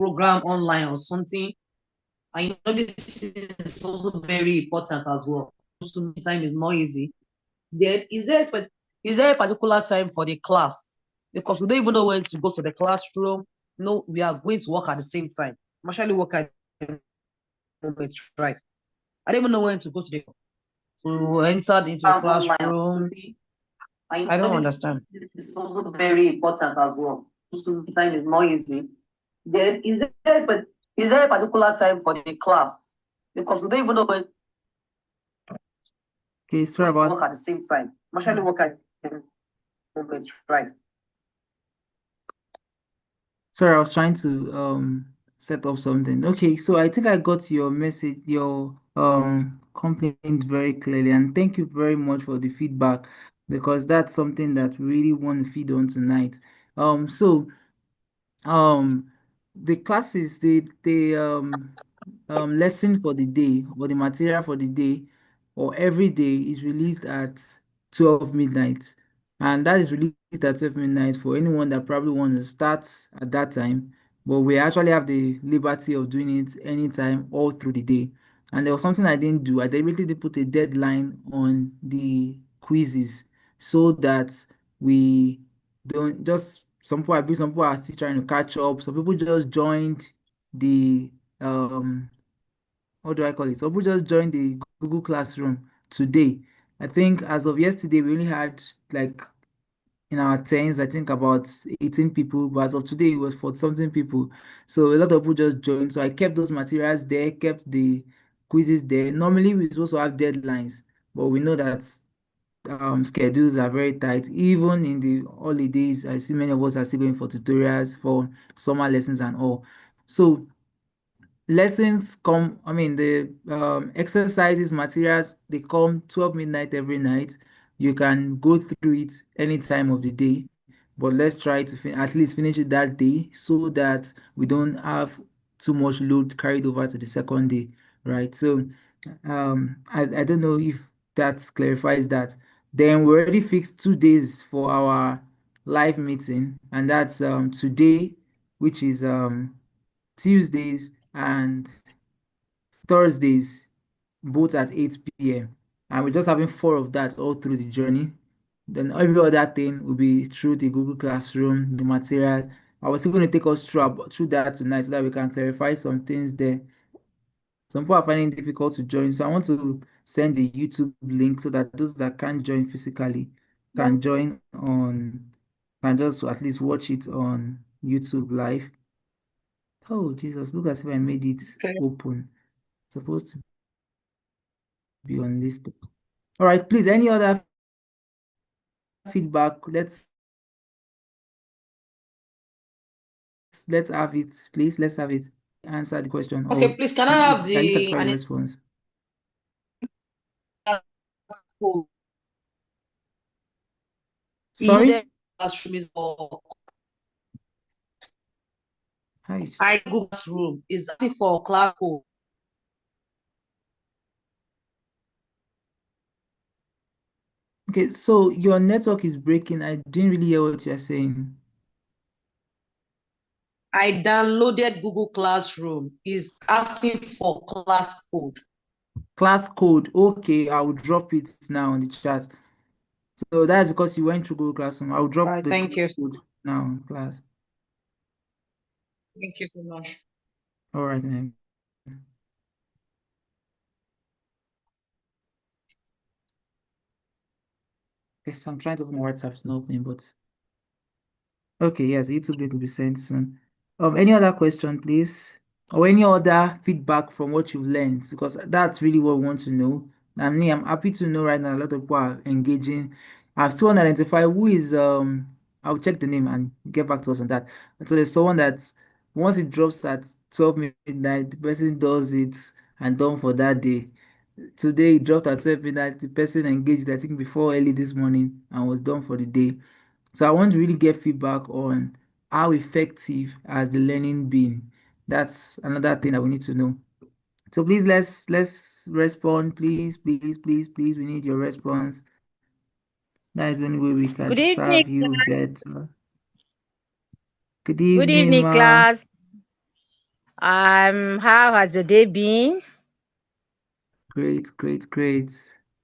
program online or something. And you know, this is also very important as well. So time is not easy. Then is there a particular time for the class? Because we don't even know when to go to the classroom. No, we are going to work at the same time. I'm actually work at the moment, right? I don't even know when to go to enter into the classroom. I don't understand. It's also very important as well. So time is not easy. Then is there a particular time for the class? Because we don't even know when Okay, sorry to about work at the same time. I'm actually work at the moment, right? Sorry, I was trying to set up something. Okay, so I think I got your message, your complaint very clearly, and thank you very much for the feedback because that's something that we really want to feed on tonight. So um the classes, the lesson for the day or the material for the day or every day is released at 12 midnight, and that is released at 12 midnight for anyone that probably want to start at that time, but we actually have the liberty of doing it anytime all through the day. And there was something I didn't do. I deliberately did put a deadline on the quizzes so that we don't just some people are still trying to catch up. Some people just joined the what do I call it? Some people just joined the Google Classroom today. I think as of yesterday we only had like in our tens, I think about 18 people, but as of today it was for something people. So a lot of people just joined. So I kept those materials there, kept the quizzes there. Normally we're supposed to have deadlines, but we know that schedules are very tight. Even in the holidays, I see many of us are still going for tutorials for summer lessons and all. So lessons come, I mean, the exercises, materials, they come 12 midnight every night. You can go through it any time of the day, but let's try to at least finish it that day so that we don't have too much load carried over to the second day, right? So I don't know if that clarifies that. Then we already fixed 2 days for our live meeting, and that's today, which is Tuesdays and Thursdays, both at 8 p.m. And we're just having four of that all through the journey. Then every other thing will be through the Google Classroom, the material. I was still going to take us through that tonight so that we can clarify some things there. Some people are finding it difficult to join, so I want to send the YouTube link so that those that can't join physically can join on, can just at least watch it on YouTube live. Oh, Jesus, look as if I made it Okay. open. Supposed to be on this. All right, please, any other feedback? Let's have it, please. Let's have it. Answer the question. Okay, Or please, can I have can you the satisfy the response? the Sorry? classroom is for Hi. I Google Classroom is asking for class code. Okay, so your network is breaking. I didn't really hear what you're saying. I downloaded Google Classroom. Is asking for class code. Class code. Okay, I will drop it now on the chat. So that's because you went through Google Classroom. I'll All drop right, the thank class you. code now in class. Thank you so much. All right, man. Yes, I'm trying to open WhatsApp. It's not opening, but okay, yes, YouTube link will be sent soon. Any other question, please? Or any other feedback from what you've learned? Because that's really what we want to know. And me, I'm happy to know right now a lot of people are engaging. I've still want to identify who is I'll check the name and get back to us on that. So there's someone that once it drops at 12 midnight, the person does it and done for that day. Today it dropped at 12 midnight, the person engaged, I think, before early this morning and was done for the day. So I want to really get feedback on how effective has the learning been. That's another thing that we need to know. So please let's respond. Please, please, please, please. We need your response. That is the only way we Good can evening. serve you better. Good Good evening, evening, ma. class. How has your day been? Great, great, great.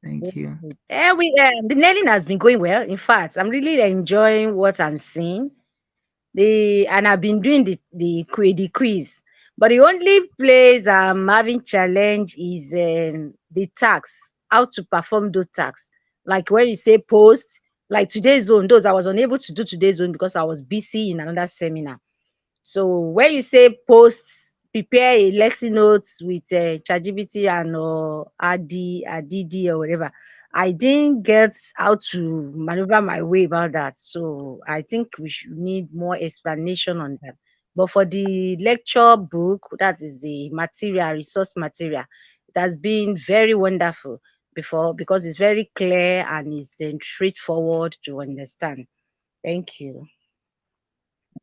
Thank you. The nailing has been going well. In fact, I'm really enjoying what I'm seeing. And I've been doing the quiz, but the only place I'm having challenge is the tax. How to perform those tax? Like when you say post, like today's zone. Those I was unable to do today's zone because I was busy in another seminar. So when you say posts, prepare a lesson notes with ChatGPT and Adidi or whatever. I didn't get how to maneuver my way about that. So I think we should need more explanation on that. But for the lecture book, that is the material, resource material, it has been very wonderful before because it's very clear and it's straightforward to understand. Thank you.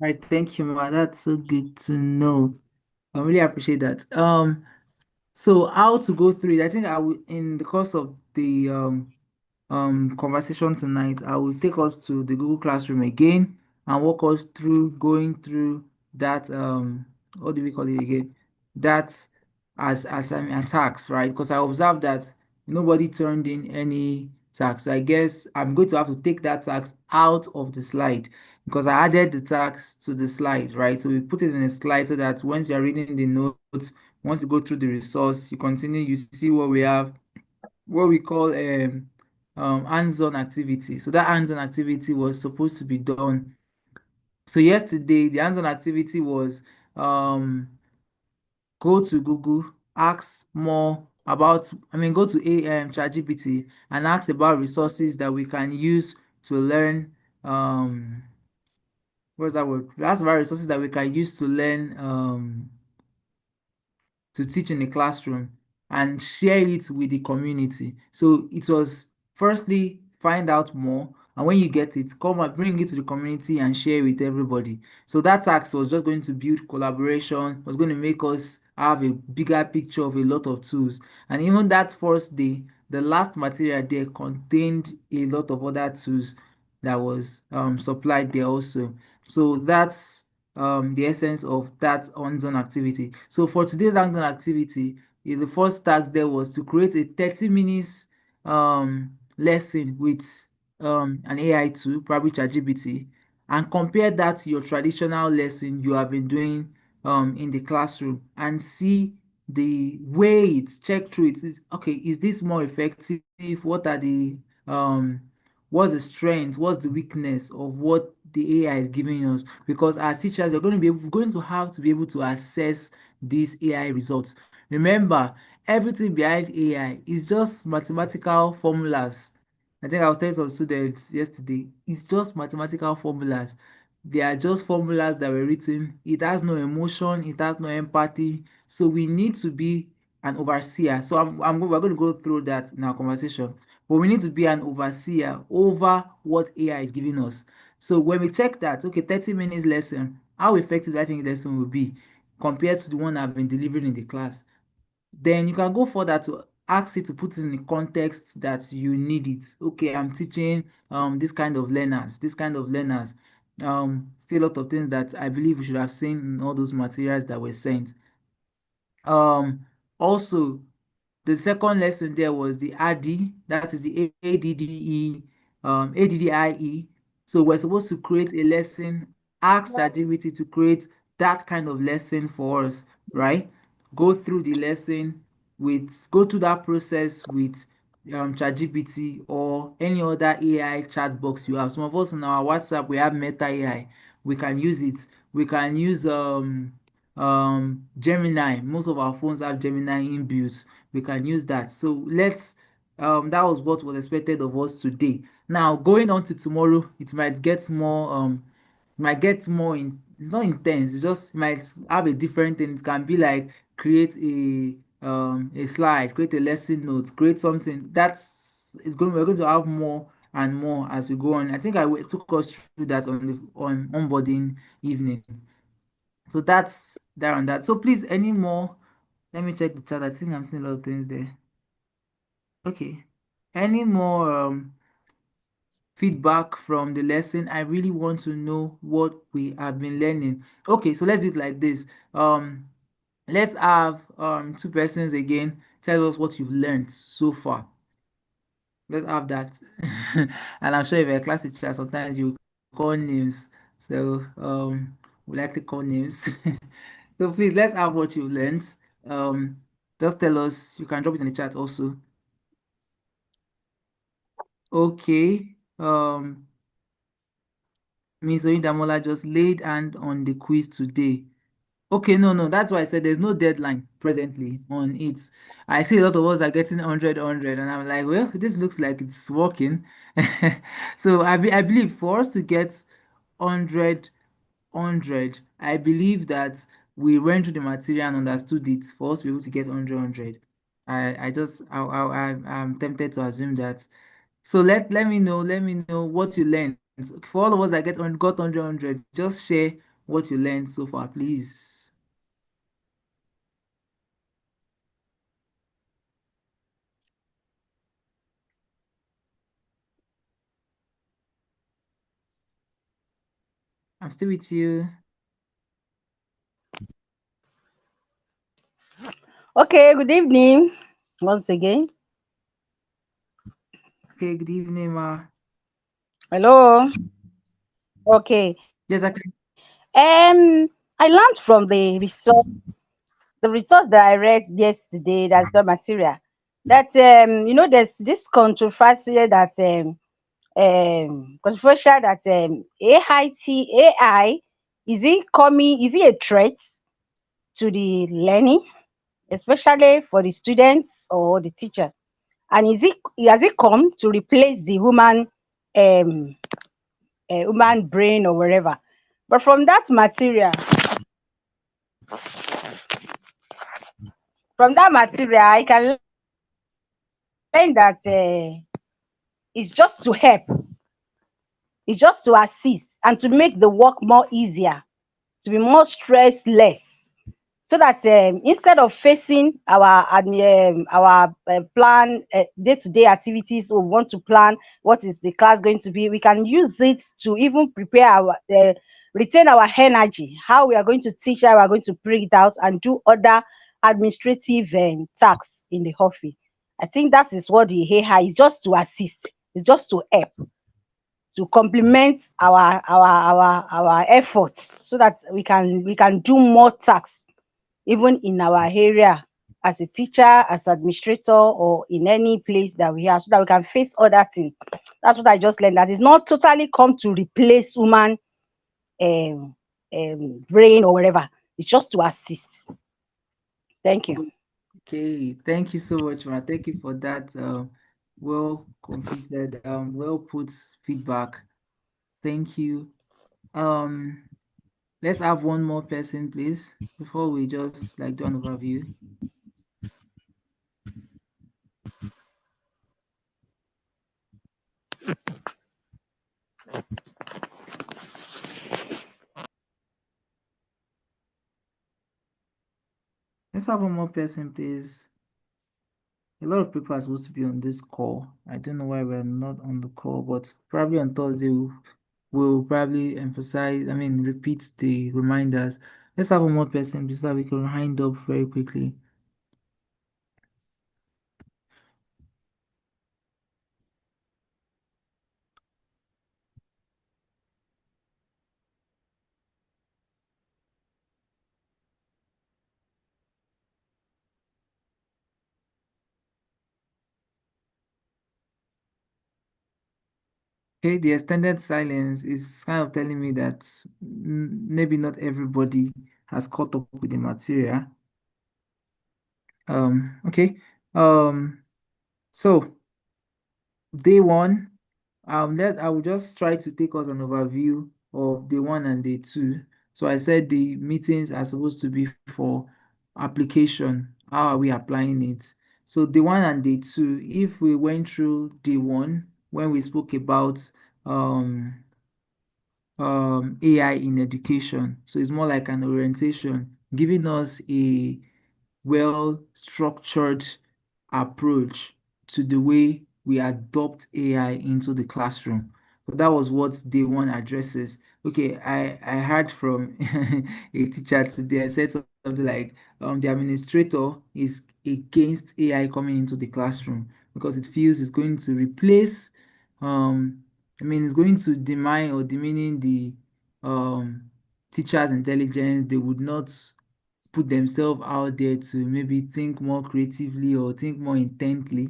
All right, thank you, ma. That's so good to know. I really appreciate that. So how to go through it? I think I will in the course of the conversation tonight, I will take us to the Google Classroom again and walk us through going through that what do we call it again? That as an attacks, right? Because I observed that nobody turned in any tax. So I guess I'm going to have to take that tax out of the slide because I added the tax to the slide, right? So we put it in a slide so that once you're reading the notes, once you go through the resource, you continue, you see what we have, what we call hands-on activity. So that hands-on activity was supposed to be done. So yesterday, the hands-on activity was um, go to Google, ask more about, go to ChatGPT and ask about resources that we can use to learn. What's that word? Ask about resources that we can use to learn. To teach in the classroom and share it with the community. So it was firstly find out more, and when you get it, come and bring it to the community and share with everybody. So that task was just going to build collaboration, was going to make us have a bigger picture of a lot of tools. And even that first day, the last material there contained a lot of other tools that was supplied there also. So that's the essence of that hands-on activity. So for today's hands-on activity, the first task there was to create a 30 minutes lesson with an AI tool, probably ChatGPT, and compare that to your traditional lesson you have been doing in the classroom and see the way it's check through it. Okay, is this more effective? What are the um what's the strength, what's the weakness of what the AI is giving us? Because as teachers, you're going to have to be able to assess these AI results. Remember, everything behind AI is just mathematical formulas. I think I was telling some students yesterday, it's just mathematical formulas. They are just formulas that were written. It has no emotion, it has no empathy. So we need to be an overseer. So we're going to go through that in our conversation. But we need to be an overseer over what AI is giving us. So when we check that, okay, 30 minutes lesson, how effective do I think the lesson will be compared to the one I've been delivering in the class? Then you can go further to ask it to put it in the context that you need it. Okay, I'm teaching this kind of learners. Still a lot of things that I believe we should have seen in all those materials that were sent. Also, the second lesson there was the ADDIE, that is the ADDIE. So we're supposed to create a lesson, ask ChatGPT to create that kind of lesson for us, right? Go through that process with ChatGPT or any other AI chat box you have. Some of us on our WhatsApp, we have Meta AI. We can use it. We can use Gemini. Most of our phones have Gemini inbuilt. We can use that. So that was what was expected of us today. Now going on to tomorrow, it might get more in it's not intense, it just might have a different thing. It can be like create a slide, create a lesson note, create something that's it's going we're going to have more and more as we go on. I think took us through that on the on onboarding evening. So that's there on that. So please, any more? Let me check the chat. I think I'm seeing a lot of things there. Okay. Any more feedback from the lesson? I really want to know what we have been learning. Okay, so let's do it like this. Let's have two persons again tell us what you've learned so far. Let's have that. And I'm sure if you're a class teacher, sometimes you call names. So we like to call names. So please let's have what you've learned. Um just tell us, you can drop it in the chat also. Okay. Ms. Oindamola just laid hand on the quiz today. Okay, no, that's why I said there's no deadline presently on it. I see a lot of us are getting 100, and I'm like, well, this looks like it's working. So I believe for us to get 100, I believe that we went through the material and understood it for us to be able to get 100. I'm tempted to assume that. So let me know what you learned. For all of us that got 100, just share what you learned so far, please. I'm still with you. Okay, good evening once again. Okay, good evening, ma. Hello. Okay. Yes, I can. I learned from the resource that I read yesterday. That's the material. That there's this controversial that AI is it a threat to the learning, especially for the students or the teacher? And has it come to replace the um human brain or wherever? But from that material, I can learn that it's just to help, it's just to assist and to make the work more easier, to be more stress less, so that instead of facing our plan day-to-day activities, or we want to plan what is the class going to be, we can use it to even prepare our retain our energy, how we are going to teach, how we are going to bring it out and do other administrative tasks in the office. I think that is what the AI is, just to assist, it's just to help, to complement our efforts, so that we can do more tasks even in our area, as a teacher, as administrator, or in any place that we are, so that we can face other things. That's what I just learned, that is not totally come to replace human um brain or whatever. It's just to assist. Thank you. Okay, thank you so much, ma. Thank you for that well completed, well put feedback. Thank you. Um, let's have one more person, please, before we just like do an overview. Let's have one more person, please. A lot of people are supposed to be on this call. I don't know why we're not on the call, but probably on Thursday we'll probably repeat the reminders. Let's have one more person so that we can wind up very quickly. Okay, the extended silence is kind of telling me that maybe not everybody has caught up with the material. Okay. Um, so day one, I will just try to take us an overview of day one and day two. So I said the meetings are supposed to be for application. How are we applying it? So day one and day two, if we went through day one when we spoke about um AI in education. So it's more like an orientation, giving us a well structured approach to the way we adopt AI into the classroom. So that was what day one addresses. Okay, I heard from a teacher today. I said something like, the administrator is against AI coming into the classroom because it feels it's going to replace, it's going to demeaning the um teacher's intelligence. They would not put themselves out there to maybe think more creatively or think more intently,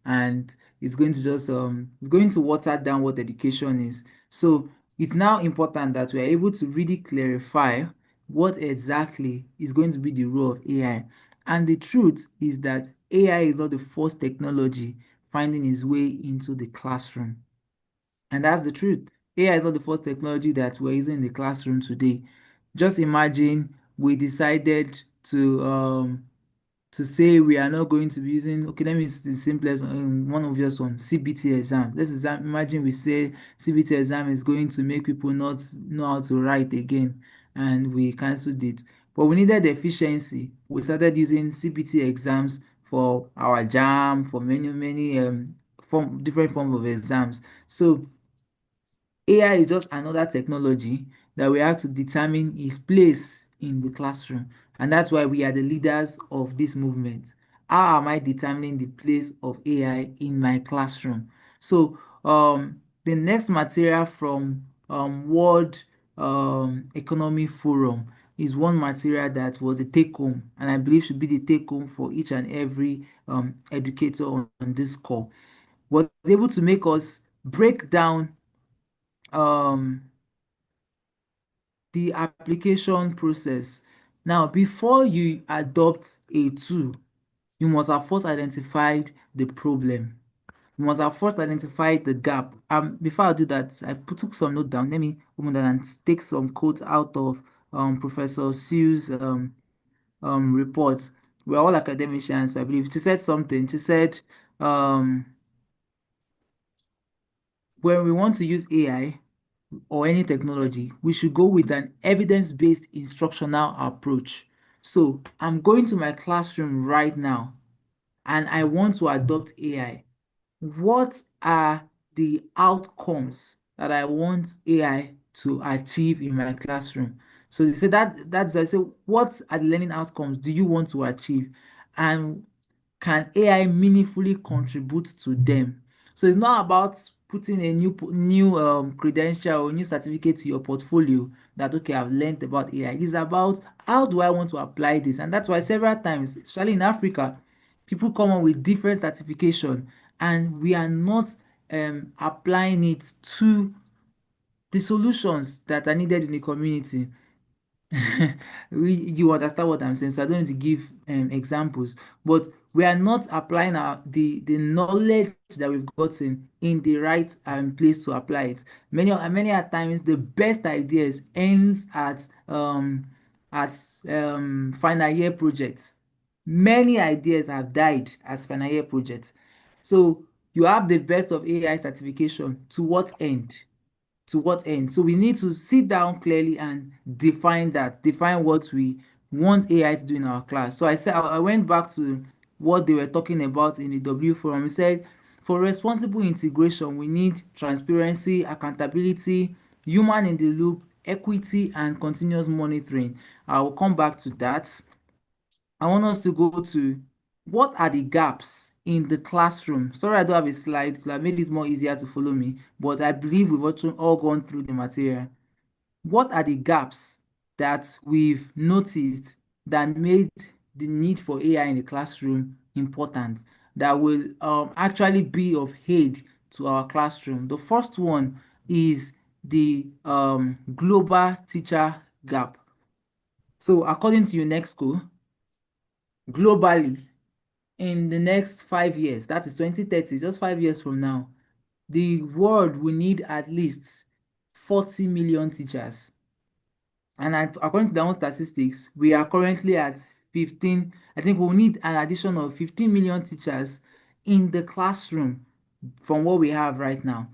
and it's going to water down what education is. So it's now important that we are able to really clarify what exactly is going to be the role of AI. And the truth is that AI is not the first technology finding its way into the classroom. And that's the truth. AI is not the first technology that we're using in the classroom today. Just imagine we decided to say we are not going to be using, okay, let me use the simplest one obvious one, CBT exam. Imagine we say CBT exam is going to make people not know how to write again, and we cancelled it. But we needed efficiency. We started using CBT exams for our jam, for many different forms of exams. So AI is just another technology that we have to determine its place in the classroom. And that's why we are the leaders of this movement. How am I determining the place of AI in my classroom? So, the next material from World Economic Forum is one material that was a take home, and I believe should be the take home for each and every educator on this call. Was able to make us break down um the application process. Now, before you adopt a tool, you must have first identified the problem. You must have first identified the gap. Before I do that, took some note down. Let me open that and take some quotes out of Professor Sue's report. We're all academicians, I believe. She said something. She said, um, when we want to use AI, or any technology, we should go with an evidence-based instructional approach. So I'm going to my classroom right now and I want to adopt AI. What are the outcomes that I want AI to achieve in my classroom? So they say that's I say, what are the learning outcomes do you want to achieve? And can AI meaningfully contribute to them? So it's not about putting a new credential or new certificate to your portfolio that, okay, I've learned about AI. It's about how do I want to apply this? And that's why several times, especially in Africa, people come up with different certification and we are not applying it to the solutions that are needed in the community. You understand what I'm saying, so I don't need to give examples, but we are not applying the knowledge that we've gotten in the right place to apply it. Many a times the best ideas ends at final year projects. Many ideas have died as final year projects. So you have the best of AI certification, to what end? To what end? So we need to sit down clearly and define what we want AI to do in our class. So I went back to what they were talking about in the W forum. We said for responsible integration, we need transparency, accountability, human in the loop, equity, and continuous monitoring. I will come back to that. I want us to go to what are the gaps in the classroom. Sorry, I don't have a slide, so I made it more easier to follow me, but I believe we've all gone through the material. What are the gaps that we've noticed that made the need for AI in the classroom important, that will actually be of aid to our classroom? The first one is the global teacher gap. So according to UNESCO, globally, in the next 5 years, that is 2030, just 5 years from now, the world will need at least 40 million teachers. And according to their own statistics, we are currently at 15. I think we'll need an addition of 15 million teachers in the classroom from what we have right now.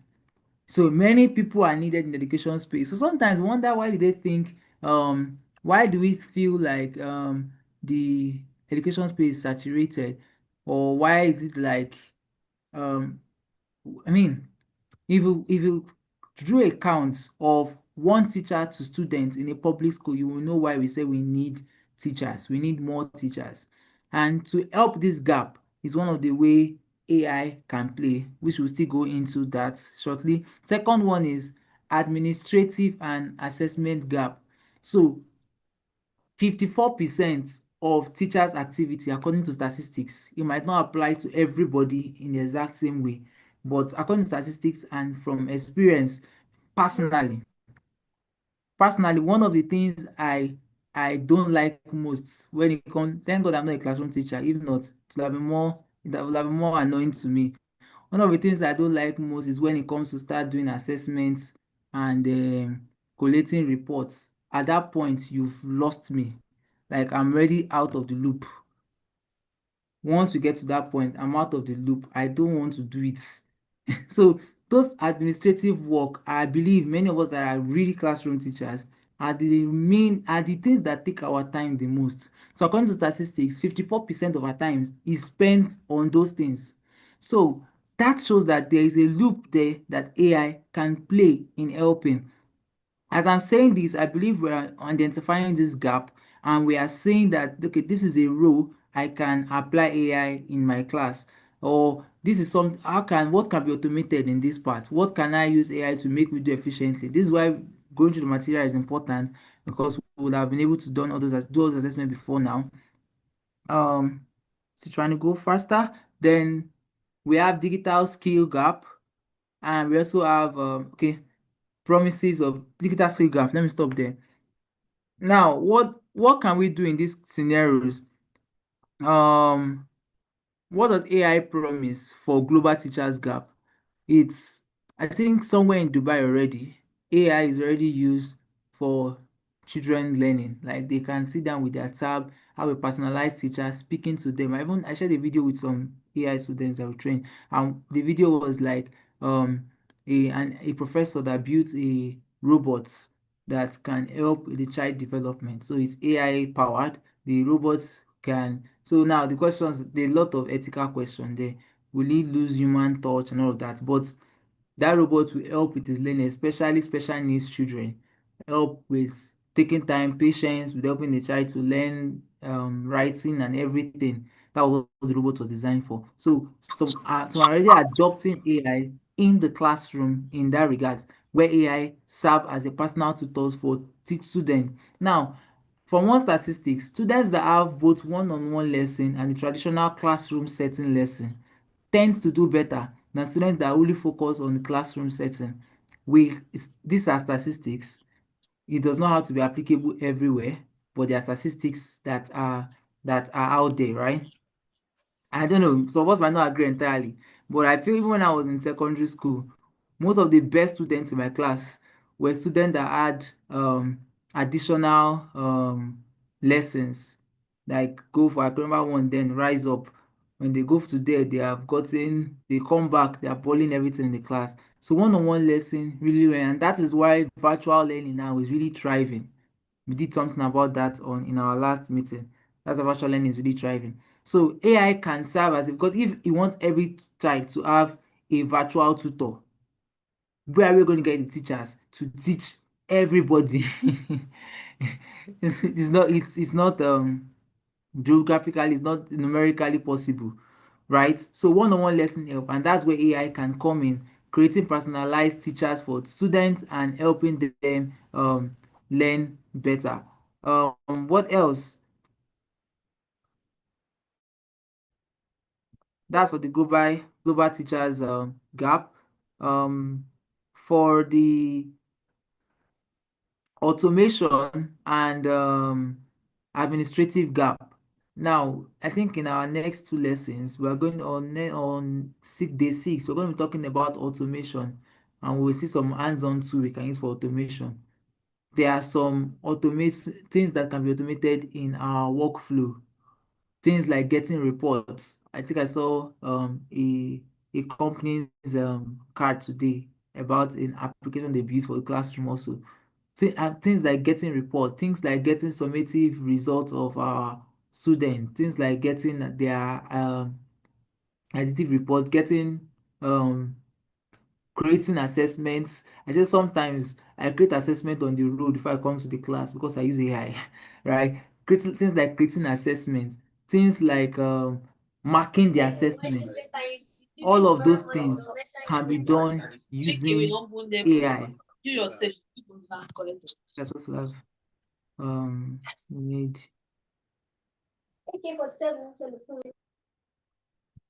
So many people are needed in the education space. So sometimes we wonder, why do they think, why do we feel like the education space is saturated, or why is it like, um, I mean, if you do a count of one teacher to student in a public school, you will know why we say we need teachers. We need more teachers. And to help this gap is one of the way AI can play, which we'll still go into that shortly. Second one is administrative and assessment gap. So 54% of teachers' activity, according to statistics, it might not apply to everybody in the exact same way, but according to statistics and from experience, personally, one of the things I don't like most when it comes, thank God I'm not a classroom teacher. If not, it would have been more annoying to me. One of the things I don't like most is when it comes to start doing assessments and collating reports. At that point, you've lost me. Like, I'm already out of the loop. Once we get to that point, I'm out of the loop. I don't want to do it. So those administrative work, I believe many of us that are really classroom teachers are the things that take our time the most. So according to statistics, 54% of our time is spent on those things. So that shows that there is a loop there that AI can play in helping. As I'm saying this, I believe we're identifying this gap and we are saying that, okay, this is a role I can apply AI in my class, or this is some what can be automated in this part? What can I use AI to make me do efficiently? This is why going through the material is important, because we would have been able to do all those assessments before now. So trying to go faster. Then we have digital skill gap, and we also have promises of digital skill gap. Let me stop there. Now, what can we do in these scenarios? Um, what does AI promise for global teachers gap? It's, I think, somewhere in Dubai already. AI is already used for children learning. Like, they can sit down with their tab, have a personalized teacher speaking to them. I shared a video with some AI students that we trained. The video was like a professor that built a robot that can help the child development. So it's AI powered. The robots can. So now the questions, there are a lot of ethical questions there. Will it lose human touch and all of that? But that robot will help with his learning, especially special needs children. Help with taking time, patience, with helping the child to learn writing and everything. That was what the robot was designed for. So some are already adopting AI in the classroom in that regard, where AI serve as a personal tutors for teach students. Now, from one statistics, students that have both one-on-one lesson and the traditional classroom setting lesson tends to do better than students that only focus on the classroom setting. These are statistics. It does not have to be applicable everywhere, but there are statistics that are out there, right? I don't know, some of us might not agree entirely, but I feel even when I was in secondary school, most of the best students in my class were students that had additional lessons. Like, go for, I can remember one then, Rise Up. When they go to there, they come back, they are balling everything in the class. So one-on-one lesson really, and that is why virtual learning now is really thriving. We did something about that in our last meeting. That's how virtual learning is really thriving. So AI can serve as, because if you want every child to have a virtual tutor, where are we going to get the teachers to teach everybody? It's not geographically, it's not numerically possible, right? So one-on-one lesson help, and that's where AI can come in, creating personalized teachers for students and helping them learn better. What else? That's for the global teachers gap. For the automation and administrative gap. Now, I think in our next two lessons, we are going on day 6. We're going to be talking about automation, and we'll see some hands-on tool we can use for automation. There are some things that can be automated in our workflow. Things like getting reports. I think I saw a company's card today about an application they built for the classroom also. Things like getting report, things like getting summative results of our students, things like getting their additive report, getting um creating assessments. I say sometimes I create assessment on the road before I come to the class because I use AI, right? Creating things like creating assessment, things like marking the assessment. All of those things can be done using AI. That's what we have made.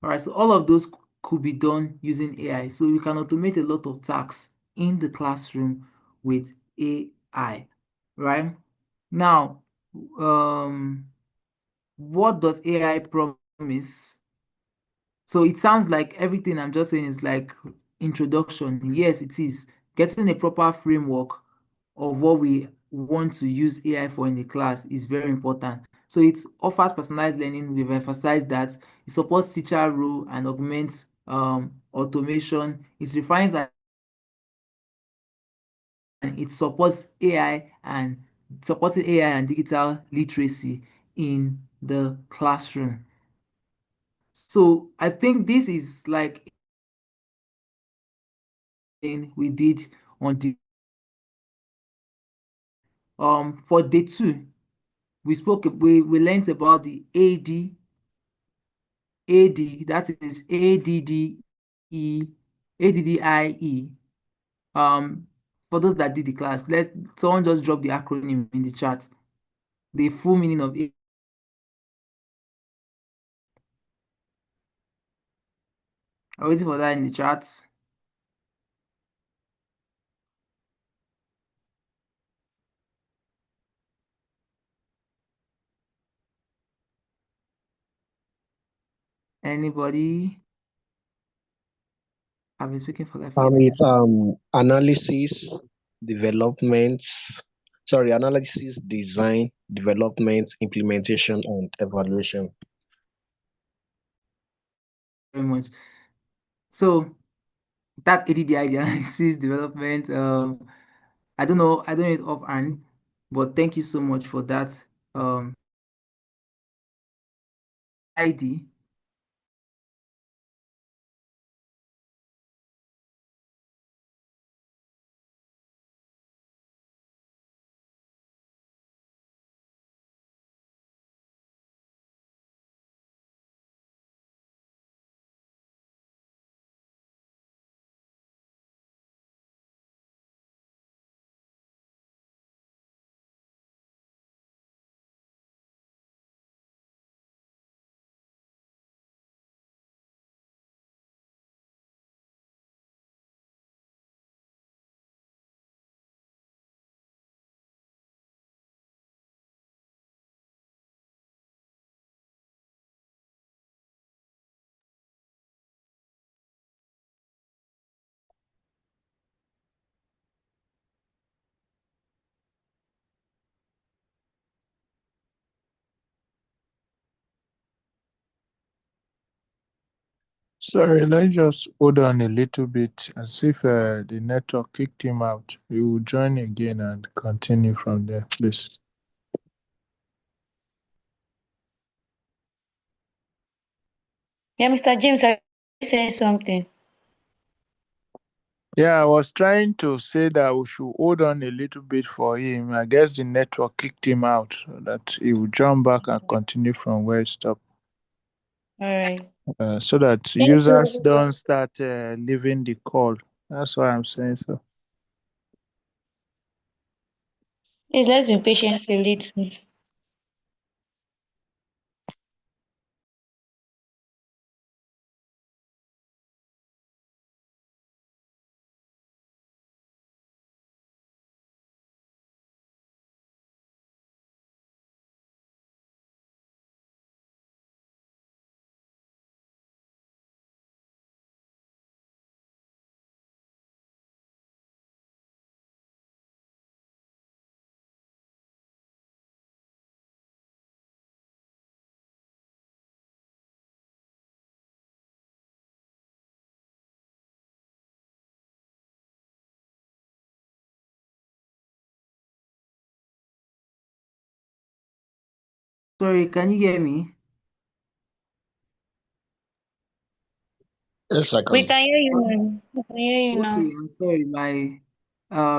All right, so all of those could be done using AI. So you can automate a lot of tasks in the classroom with AI, right? Now, what does AI promise? So it sounds like everything I'm just saying is like introduction. Yes, it is. Getting a proper framework of what we want to use AI for in the class is very important. So it offers personalized learning. We've emphasized that it supports teacher role and augments automation. It refines and it supports AI and supporting AI and digital literacy in the classroom. So I think this is like we did on the for day 2 we learned about the AD, that is ADDIE. For those that did the class, let someone just drop the acronym in the chat, the full meaning of it. I'm waiting for that in the chat. Anybody? I've been speaking for like 5 minutes. It's analysis, development, analysis, design, development, implementation, and evaluation. Very much. So that ADDI, the analysis development, I don't know it offhand, but thank you so much for that. ID. Sorry, let's just hold on a little bit as if the network kicked him out. We will join again and continue from there, please. Yeah, Mr. James, are you saying something? Yeah, I was trying to say that we should hold on a little bit for him. I guess the network kicked him out so that he will jump back and continue from where he stopped. All right. So that Thank users you. don't start leaving the call. That's why I'm saying so. Please, let's be patient a little. Sorry, can you hear me? Yes, I We can. can hear you now. We can hear you now. Okay, I'm sorry, my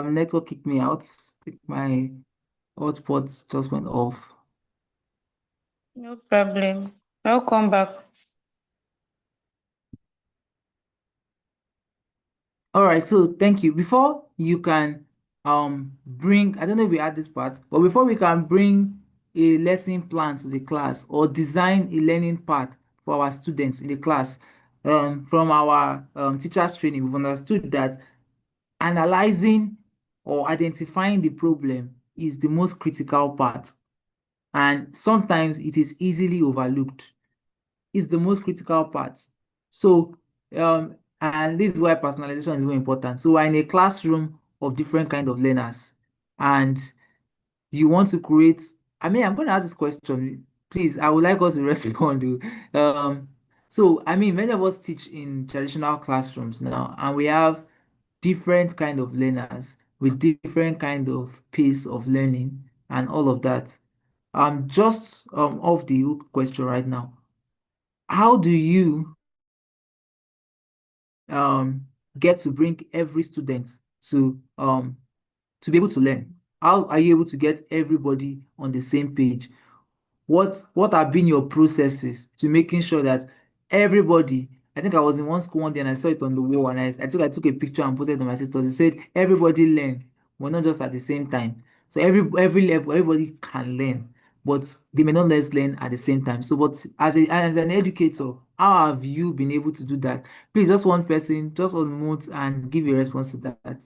network kicked me out. My hotspot just went off. No problem. I'll come back. All right, so thank you. Before you can bring, I don't know if we add this part, but before we can bring a lesson plan to the class or design a learning path for our students in the class, from our teachers training, we've understood that analyzing or identifying the problem is the most critical part, and sometimes it is easily overlooked. It's the most critical part. So, and this is why personalization is very important. So we're in a classroom of different kind of learners, and you want to create. I mean, I'm going to ask this question. Please, I would like us to respond. So I mean, many of us teach in traditional classrooms now, and we have different kind of learners with different kind of pace of learning and all of that. Just off the hook question right now. How do you get to bring every student to to be able to learn? How are you able to get everybody on the same page? What have been your processes to making sure that everybody? I think I was in one school one day and I saw it on the wall, and I took a picture and posted it on my status. It said everybody learn, but not just at the same time. So every level, everybody can learn, but they may not let's learn at the same time. So, but as an educator, how have you been able to do that? Please, just one person, just unmute and give a response to that.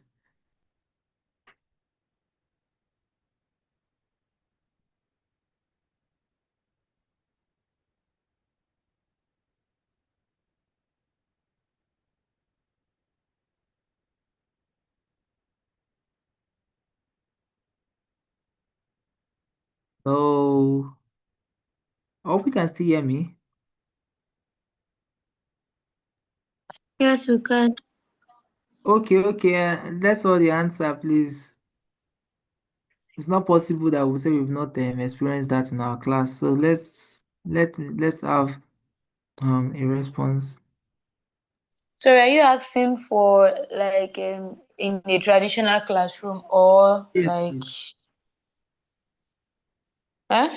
So, I hope you can still hear me. Yes, we can. Okay, okay, that's all the answer, please. It's not possible that we say we've not experienced that in our class. So let's have a response. So are you asking for like in a traditional classroom or Yes, like please. huh?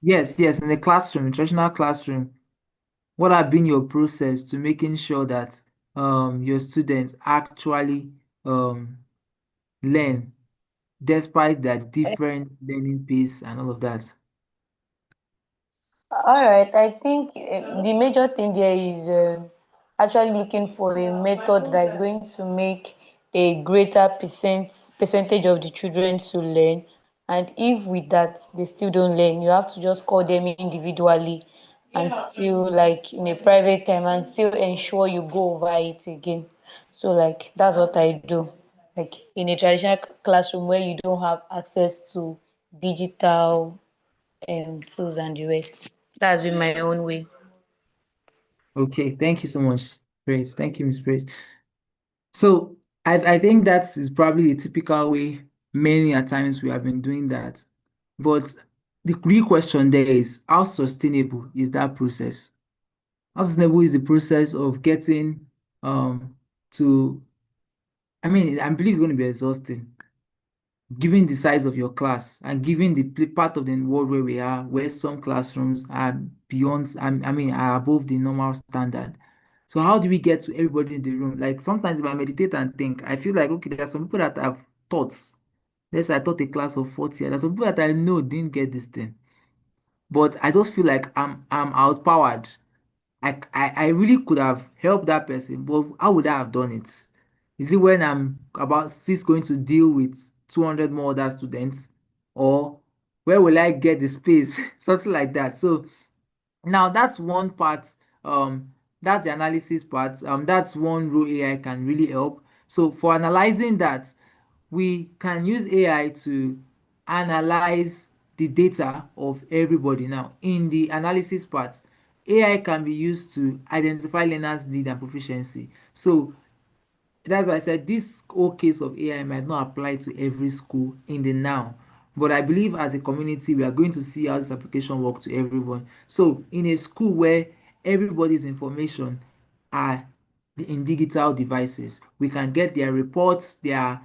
Yes, in the classroom, in traditional classroom, what have been your process to making sure that your students actually um learn despite their different learning pace and all of that? All right, I think the major thing there is actually looking for a method that is going to make a greater percentage of the children to learn. And if with that they still don't learn, you have to just call them individually and still like in a private time and still ensure you go over it again. So like that's what I do. Like in a traditional classroom where you don't have access to digital tools and the rest. That's been my own way. Okay, thank you so much, Praise. Thank you, Miss Praise. So I think that is probably the typical way many a times we have been doing that. But the real question there is how sustainable is that process? How sustainable is the process of getting to, I mean, I believe it's going to be exhausting given the size of your class and given the part of the world where we are, where some classrooms are beyond, I mean, are above the normal standard. So how do we get to everybody in the room? Like sometimes if I meditate and think, I feel like, okay, there are some people that have thoughts. Let's say I taught a class of 40. There's some people that I know didn't get this thing. But I just feel like I'm outpowered. I really could have helped that person, but how would I have done it? Is it when I'm about still going to deal with 200 more other students, or where will I get the space? Something like that. So now that's one part. That's the analysis part. That's one role AI can really help. So for analyzing that, we can use AI to analyze the data of everybody. Now, in the analysis part, AI can be used to identify learners' need and proficiency. So that's why I said this whole case of AI might not apply to every school in the now. But I believe as a community, we are going to see how this application work to everyone. So in a school where everybody's information are in digital devices. We can get their reports, their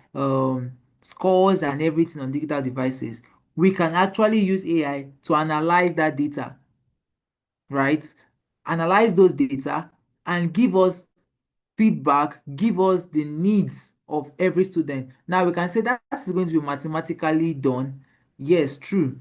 scores and everything on digital devices. We can actually use AI to analyze that data, right? Analyze those data and give us feedback, give us the needs of every student. Now we can say that is going to be mathematically done. Yes, true.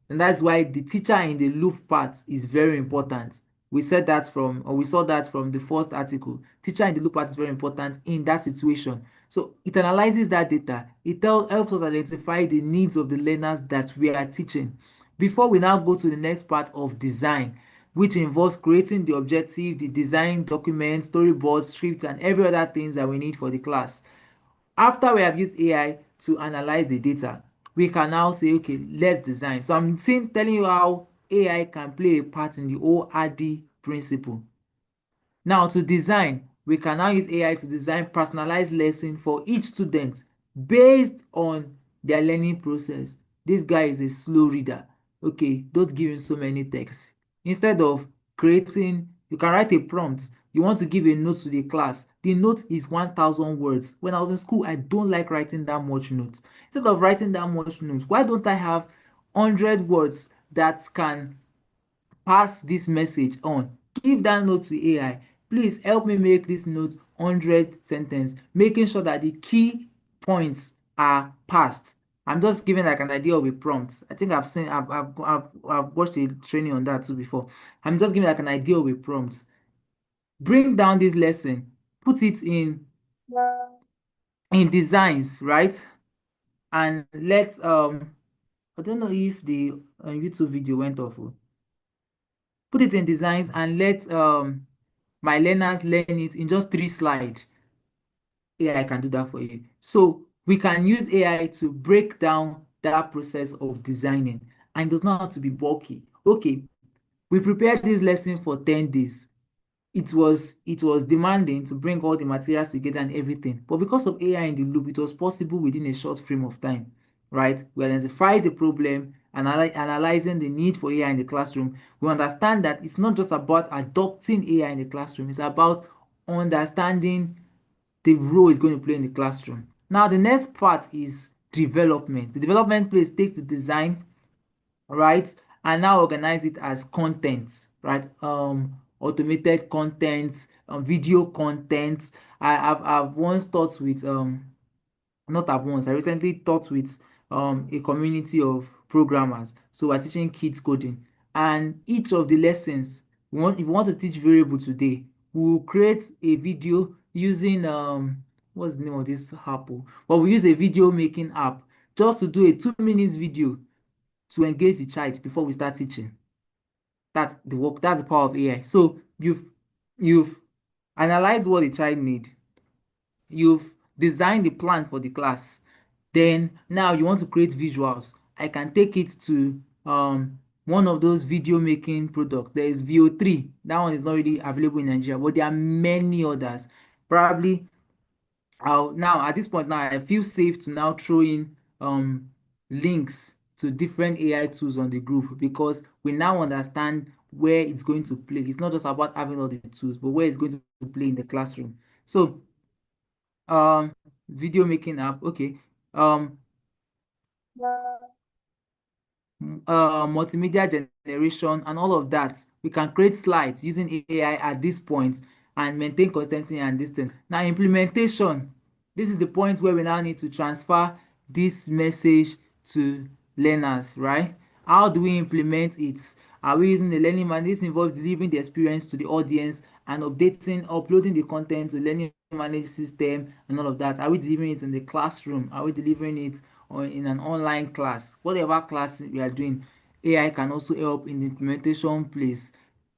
And that's why the teacher in the loop part is very important. We said that from, or we saw that from the first article. Teacher in the loop part is very important in that situation. So it analyzes that data. It helps us identify the needs of the learners that we are teaching. Before we now go to the next part of design, which involves creating the objective, the design document, storyboards, scripts, and every other things that we need for the class. After we have used AI to analyze the data, we can now say, okay, let's design. So I'm telling you how AI can play a part in the ORD principle. Now, to design, we can now use AI to design personalized lesson for each student based on their learning process. This guy is a slow reader. Okay, don't give him so many texts. Instead of creating, you can write a prompt. You want to give a note to the class. The note is 1,000 words. When I was in school, I don't like writing that much notes. Instead of writing that much notes, why don't I have 100 words that can pass this message on? Give that note to AI. Please help me make this note 100 sentence, making sure that the key points are passed. I'm just giving like an idea of a prompt. I think I've watched a training on that too before. I'm just giving like an idea of a prompt. Bring down this lesson, put it in designs, right? And let I don't know if the YouTube video went off. Put it in designs and let my learners learn it in just 3 slides. AI can do that for you. So we can use AI to break down that process of designing, and it does not have to be bulky. Okay, we prepared this lesson for 10 days. It was demanding to bring all the materials together and everything, but because of AI in the loop, it was possible within a short frame of time, right? We identified the problem, analyzing the need for AI in the classroom. We understand that it's not just about adopting AI in the classroom, it's about understanding the role it's going to play in the classroom. Now the next part is development. The development phase takes the design, right, and now organize it as content, right? Automated content, video content. I've once taught with not at once. I recently taught with a community of programmers. So we're teaching kids coding, and each of the lessons, if we want to teach variable today, we'll create a video using what's the name of this app? Well, we use a video making app just to do a 2 minutes video to engage the child before we start teaching. That's the work. That's the power of AI. So you've analyzed what the child need. You've designed the plan for the class. Then now you want to create visuals. I can take it to one of those video making products. There is VO3. That one is not really available in Nigeria, but there are many others. Probably now at this point now I feel safe to now throw in links to different AI tools on the group, because we now understand where it's going to play. It's not just about having all the tools, but where it's going to play in the classroom. So video making app, okay. Multimedia generation and all of that. We can create slides using AI at this point and maintain consistency and distance. Now implementation, this is the point where we now need to transfer this message to learners, right? How do we implement it? Are we using the learning management? This involves delivering the experience to the audience and uploading the content to learning management system and all of that. Are we delivering it in the classroom? Are we delivering it or in an online class? Whatever class we are doing, AI can also help in the implementation place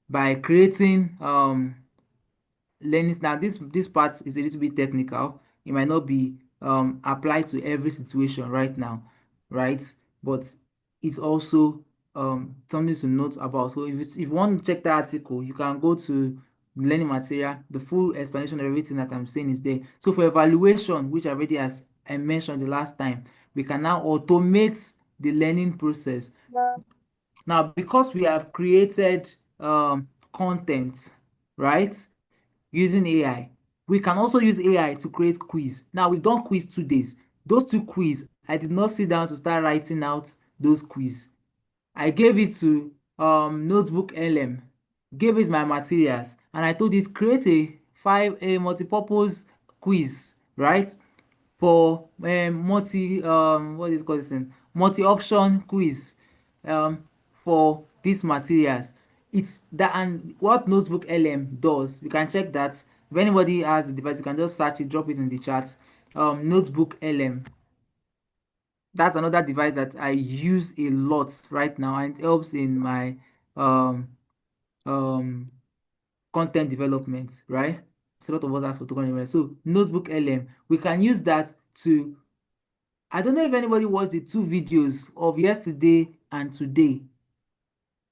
by creating learning. Now this part is a little bit technical. It might not be applied to every situation right now, right? But it's also something to note about. So if you want to check the article, you can go to learning material. The full explanation of everything that I'm saying is there. So for evaluation, which I mentioned the last time, we can now automate the learning process. Now, because we have created content, right, using AI, We can also use AI to create quiz. Now we've done quiz 2 days. Those two quiz, I did not sit down to start writing out those quiz. I gave it to Notebook LM, gave it my materials, and I told it create a multi-purpose quiz, right? For what is it called this thing? Multi-option quiz for these materials. It's that, and what Notebook LM does, you can check that. If anybody has a device, you can just search it, drop it in the chat. Notebook LM, that's another device that I use a lot right now, and it helps in my um um content development, right? It's a lot of us ask for content development. So Notebook LM, we can use that to, I don't know if anybody watched the two videos of yesterday and today.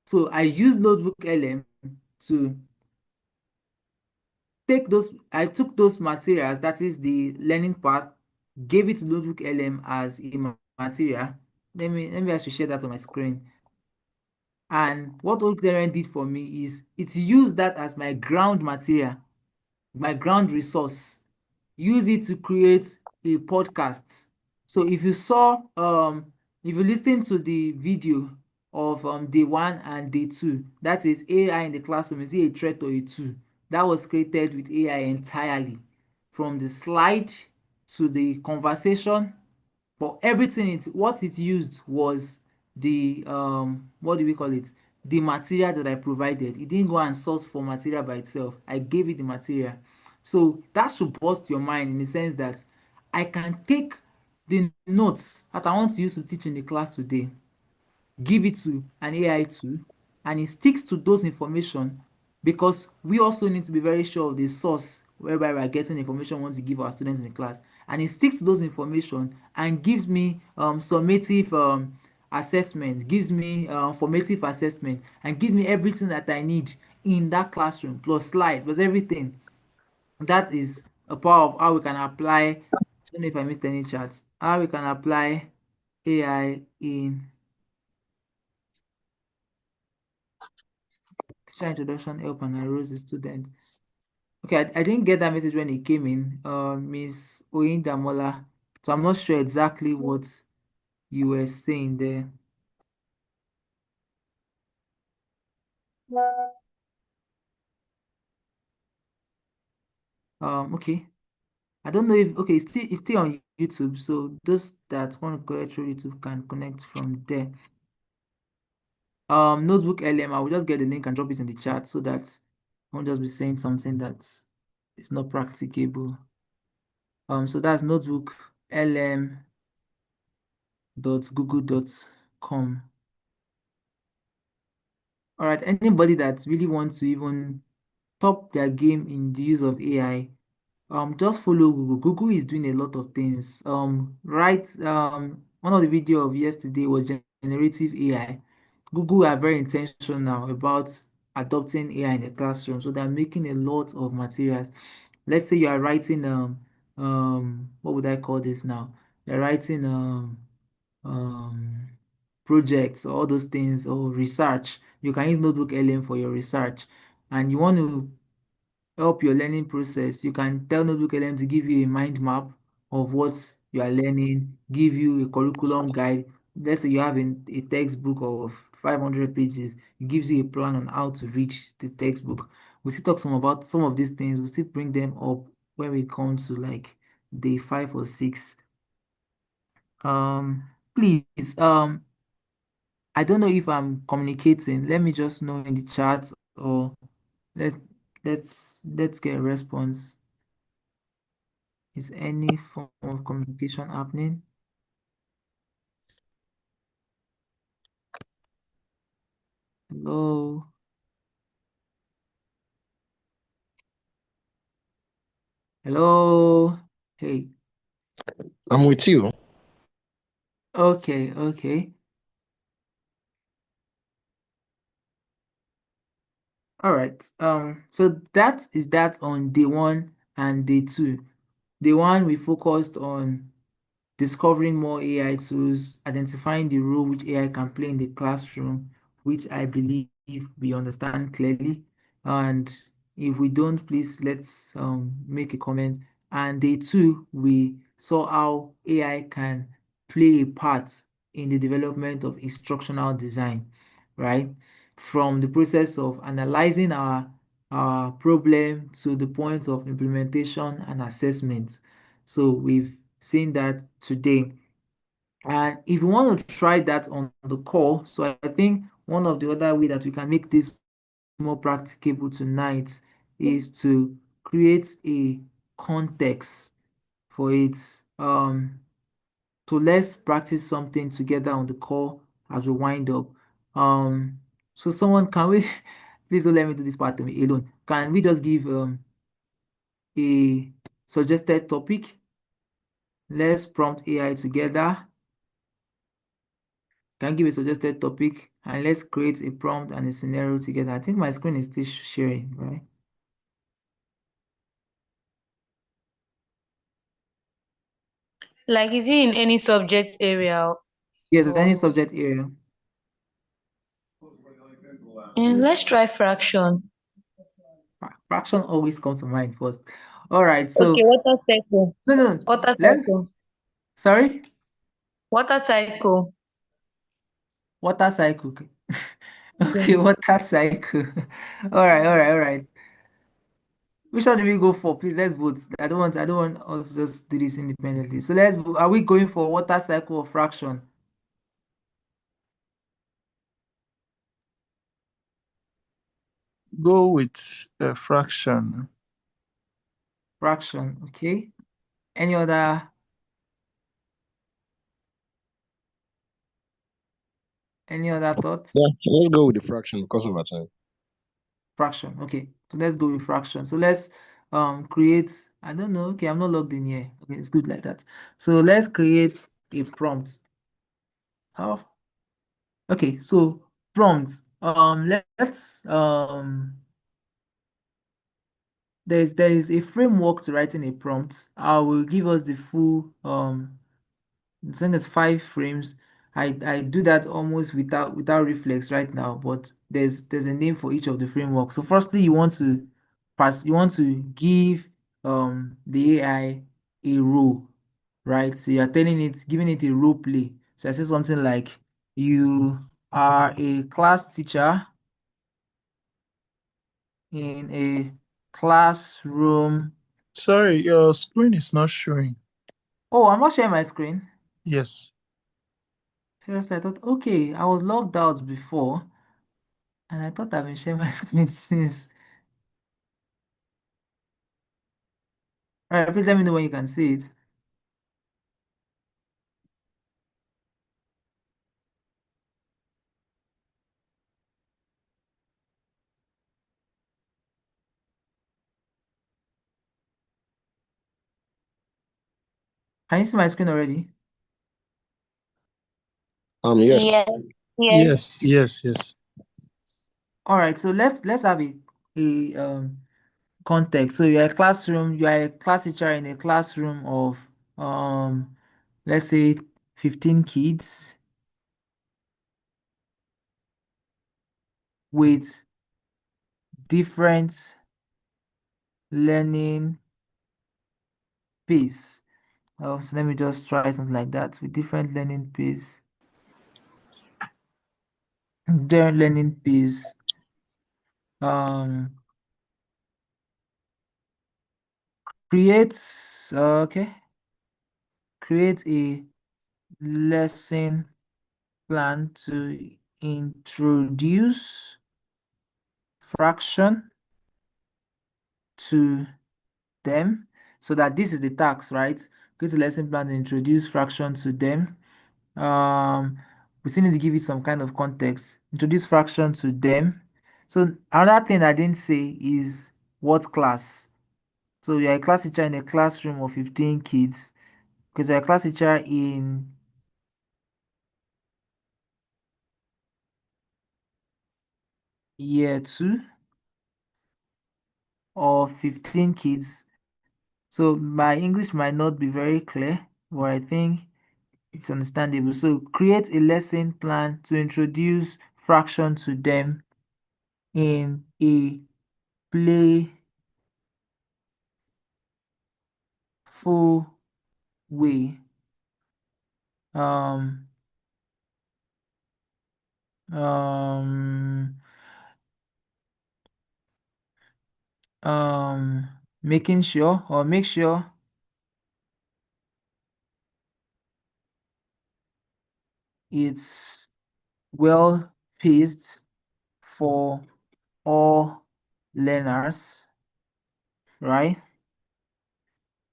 So I use Notebook LM to I took those materials, that is the learning part, gave it to Notebook LM as a material. Let me actually share that on my screen. And what OldClearn did for me is it used that as my ground material, my ground resource, use it to create a podcast. So if you listen to the video of day one and day two, that is AI in the classroom, is it a threat or a tool? That was created with AI entirely, from the slide to the conversation. But everything what it used was the what do we call it, the material that I provided. It didn't go and source for material by itself. I gave it the material. So that should bust your mind in the sense that I can take the notes that I want to use to teach in the class today, give it to an AI tool, and it sticks to those information, because we also need to be very sure of the source whereby we are getting information we want to give our students in the class, and it sticks to those information and gives me summative assessment, gives me formative assessment, and gives me everything that I need in that classroom, plus slide, plus everything. That is a part of how we can apply, I don't know if I missed any charts, how we can apply AI in teacher introduction, help and enrolls the student. Okay, I didn't get that message when it came in, Miss Oyindamola. So I'm not sure exactly what you were saying there. Okay. I don't know if okay, it's still on YouTube, so those that want to connect through YouTube can connect from there. Notebook LM, I will just get the link and drop it in the chat so that I won't just be saying something that is not practicable. So that's notebook lm.google.com. All right, anybody that really wants to even top their game in the use of AI, just follow Google. Google is doing a lot of things. Right, one of the video of yesterday was generative AI. Google are very intentional about adopting AI in the classroom, so they're making a lot of materials. Let's say you are writing what would I call this now? You're writing um projects or all those things, or research. You can use Notebook LM for your research, and you want to help your learning process. You can tell Notebook LM to give you a mind map of what you are learning, give you a curriculum guide. Let's say you have a textbook of 500 pages, it gives you a plan on how to read the textbook. We still talk some about some of these things, we still bring them up when we come to like day 5 or 6. Please, I don't know if I'm communicating. Let me just know in the chat, or let let's get a response. Is any form of communication happening? Hello? Hello? Hey. I'm with you. Okay, okay. All right. So that is that on day one and day two. Day one, we focused on discovering more AI tools, identifying the role which AI can play in the classroom, which I believe we understand clearly. And If we don't, please let's make a comment. And day two, we saw how AI can play a part in the development of instructional design, right? From the process of analyzing our problem to the point of implementation and assessment. So we've seen that today. And if you want to try that on the call, so I think one of the other way that we can make this more practicable tonight is to create a context for it. So let's practice something together on the call as we wind up. So someone, can we please don't let me do this part alone. Can we just give a suggested topic? Let's prompt AI together. Can give a suggested topic and let's create a prompt and a scenario together. I think my screen is still sharing, right? Like, is it in any subject area? Yes, any Or subject area. let's try fraction. Fraction always comes to mind first. All right, Okay, so water cycle. no. Water Let cycle. sorry, Water cycle. water cycle. Okay, Yeah. water cycle. All right. Which one do we go for? Please let's vote. I don't want us to just do this independently. So let's are we going for water cycle or fraction? Go with a fraction. Fraction, okay. Any other thoughts? Yeah, let's go with the fraction because of our time. Fraction, okay. So let's go with fraction. So let's create, I don't know, okay, I'm not logged in here. Okay, it's good like that. So let's create a prompt. How? Okay, so prompt. Let's there is a framework to writing a prompt. I will give us the full I think it's 5 frames. I do that almost without reflex right now, but there's a name for each of the frameworks. So firstly, you want to give the AI a role, right? So you're giving it a role play. So I say something like you are a class teacher in a classroom. Sorry, your screen is not showing. Oh, I'm not sharing my screen. Yes. Seriously, I thought, okay, I was logged out before, and I thought I've been sharing my screen since. All right, please let me know when you can see it. Can you see my screen already? Yes. Yes. Yes. All right, so let's have a context. So you're a classroom, you are a class teacher in a classroom of let's say 15 kids with different learning pace. So let me just try something like that with different learning pace. Different learning pace. Creates okay. Create a lesson plan to introduce fraction to them. So that this is the task, right? Create a lesson plan to introduce fraction to them. We still need to give it some kind of context. Introduce fraction to them. So another thing I didn't say is what class. So you're a class teacher in a classroom of 15 kids because you're a class teacher in year 2 of 15 kids. So my English might not be very clear, but I think it's understandable. So create a lesson plan to introduce fraction to them in a playful way. Um, um, Making sure or make sure it's well paced for all learners, right?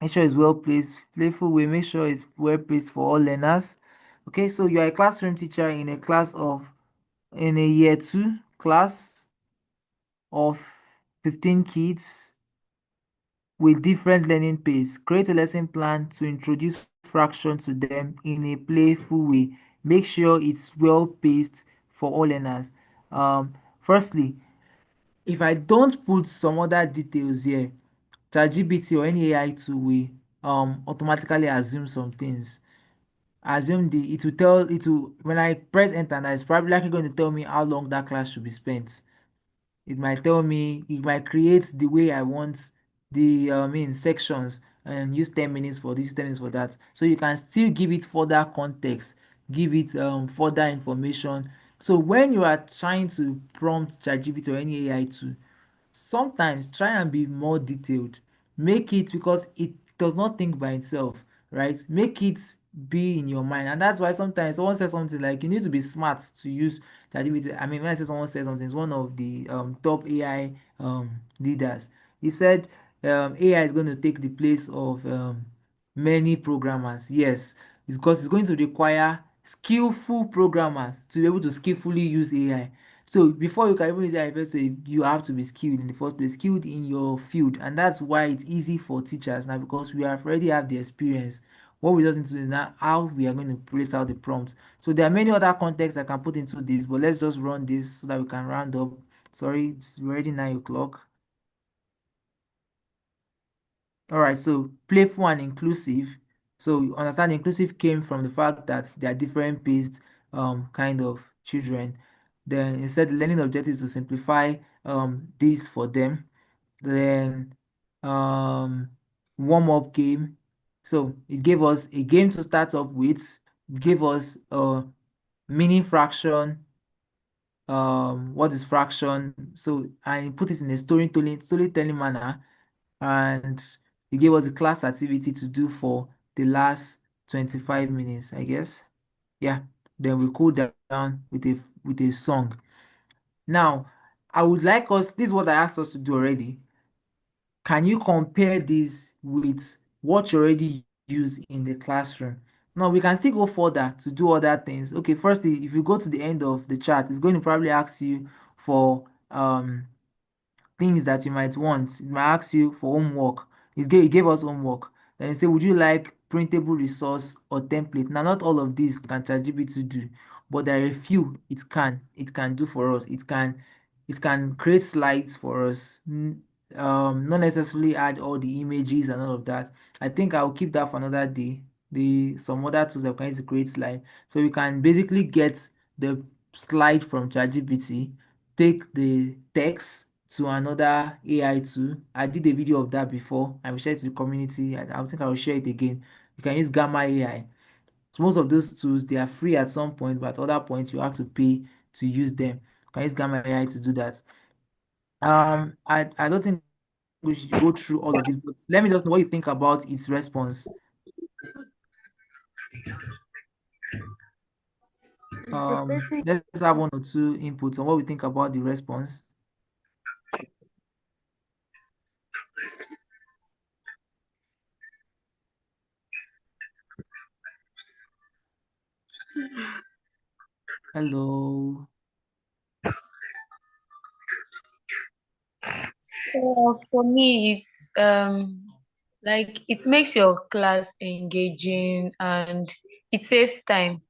Make sure it's well placed, playful way. Make sure it's well placed for all learners. Okay, so you are a classroom teacher in a year 2 class of 15 kids with different learning pace. Create a lesson plan to introduce fraction to them in a playful way. Make sure it's well paced for all learners. Firstly, if I don't put some other details here, ChatGPT or any AI tool will automatically assume some things. It will when I press enter now, it's probably likely going to tell me how long that class should be spent. It might create the way I want the sections and use 10 minutes for this, 10 minutes for that. So you can still give it further context, give it further information. So when you are trying to prompt ChatGPT or any AI tool, sometimes try and be more detailed. Make it, because it does not think by itself, right? Make it be in your mind. And that's why sometimes someone says something like you need to be smart to use ChatGPT. I mean, when I say someone says something, it's one of the top AI leaders. He said AI is going to take the place of many programmers. Yes, it's because it's going to require skillful programmers to be able to skillfully use AI. So before you can even use AI, first, so you have to be skilled in the first place, skilled in your field, and that's why it's easy for teachers now, because we have already have the experience. What we just need to do is now how we are going to place out the prompts. So there are many other contexts I can put into this, but let's just run this so that we can round up. Sorry, it's already 9 o'clock. All right, so playful and inclusive. So you understand inclusive came from the fact that they are different paced kind of children. Then instead the learning objectives to simplify this for them. Then um warm up game. So it gave us a game to start up with. It gave us a mini fraction. What is fraction? So and it put it in a storytelling manner, and he gave us a class activity to do for the last 25 minutes, I guess. Yeah. Then we cool down with a song. Now, I would like us, this is what I asked us to do already. Can you compare this with what you already use in the classroom? Now we can still go further to do other things. Okay, firstly, if you go to the end of the chat, it's going to probably ask you for things that you might want. It might ask you for homework. It gave us homework. Then it said, would you like printable resource or template? Now, not all of these can ChatGPT do, but there are a few it can do for us. It can create slides for us. Not necessarily add all the images and all of that. I think I'll keep that for another day. The some other tools that we can use to create slide. So you can basically get the slide from ChatGPT, take the text to another AI tool. I did a video of that before. I will share it to the community. I think I will share it again. You can use Gamma AI. So most of those tools, they are free at some point, but at other points you have to pay to use them. You can use Gamma AI to do that. I don't think we should go through all of this, but let me just know what you think about its response. Let's have one or two inputs on what we think about the response. Hello. So for me, it's like it makes your class engaging and it saves time.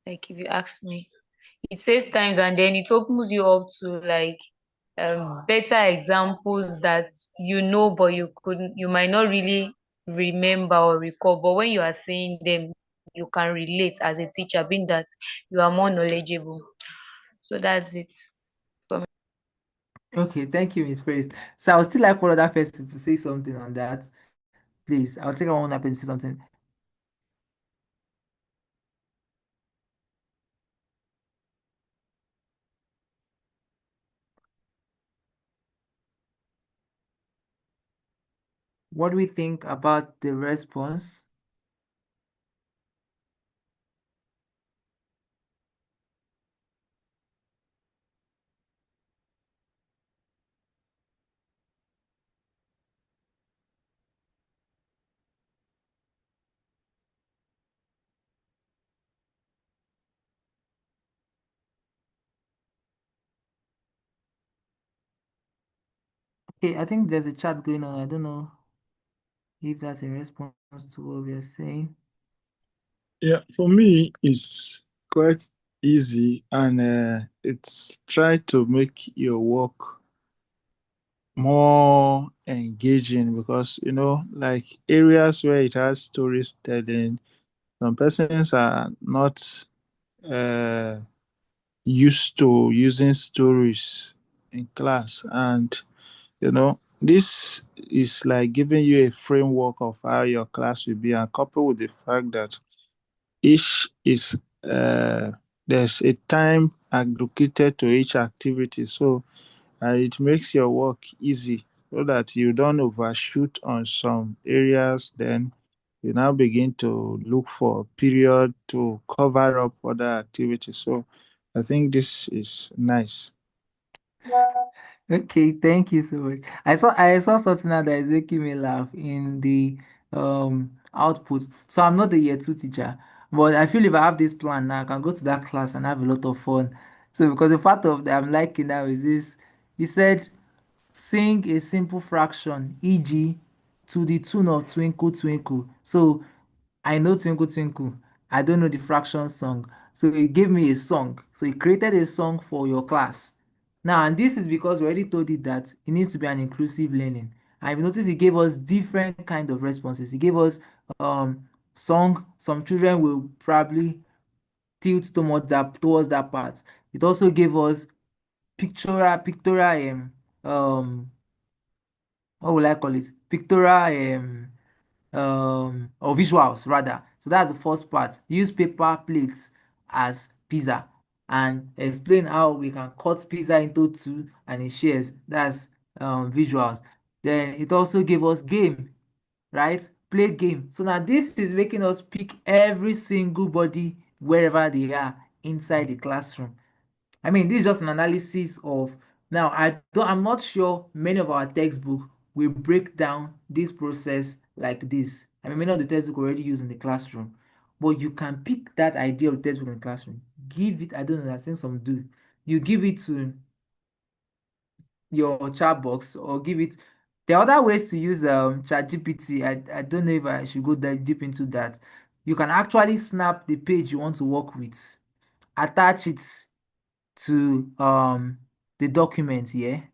Like if you ask me, it saves times and then it opens you up to like better examples that but you might not really remember or recall. But when you are seeing them, you can relate as a teacher, being that you are more knowledgeable. So that's it. Okay, thank you, Miss Praise. So I would still like one other person to say something on that. Please, I'll take one other person to say something. What do we think about the response? Okay, I think there's a chat going on. I don't know if that's a response to what we are saying. Yeah, for me, it's quite easy, and it's try to make your work more engaging, because like areas where it has storytelling, some persons are not uh, used to using stories in class, and this is like giving you a framework of how your class will be, and coupled with the fact that each is there's a time allocated to each activity, so it makes your work easy, so that you don't overshoot on some areas. Then you now begin to look for a period to cover up other activities. So I think this is nice. Okay, thank you so much. I saw something now that is making me laugh in the output. So I'm not a year two teacher, but I feel if I have this plan now, I can go to that class and have a lot of fun. So because a part of that I'm liking now is this, he said sing a simple fraction, e.g., to the tune of Twinkle Twinkle. So I know Twinkle Twinkle. I don't know the fraction song. So he gave me a song. So he created a song for your class. Now, and this is because we already told it that it needs to be an inclusive learning. And you notice he gave us different kind of responses. He gave us song. Some children will probably tilt towards that part. It also gave us pictorial what will I call it? Pictorial or visuals rather. So that's the first part. Use paper plates as pizza and explain how we can cut pizza into two and it shares. That's visuals. Then it also gave us game, right? Play game. So now this is making us pick every single body wherever they are inside the classroom. I mean, this is just an analysis of now. I'm not sure many of our textbook will break down this process like this. I mean, many of the textbook already used in the classroom, but you can pick that idea of textbook in the classroom, give it. I don't know. I think some do. You give it to your chat box or give it. There are other ways to use ChatGPT. I don't know if I should go dive deep into that. You can actually snap the page you want to work with, attach it to the document here.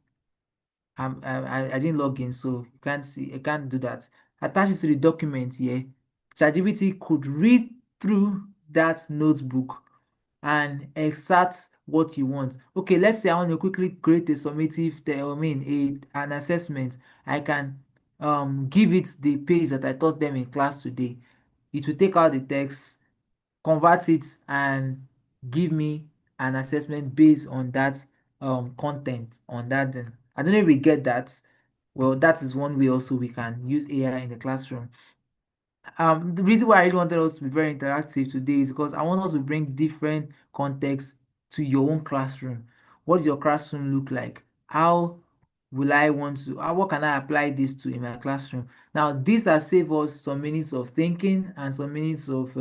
I didn't log in, so you can't see. I can't do that. Attach it to the document here. ChatGPT could read through that notebook and extract what you want. Okay, let's say I want to quickly create a summative. I mean, an assessment. I can give it the page that I taught them in class today. It will take out the text, convert it, and give me an assessment based on that content on that. Then I don't know if we get that. Well, that is one way also we can use AI in the classroom. The reason why I really wanted us to be very interactive today is because I want us to bring different contexts to your own classroom. What does your classroom look like? How will I want to, what can I apply this to in my classroom? Now, this has saved us some minutes of thinking and some minutes of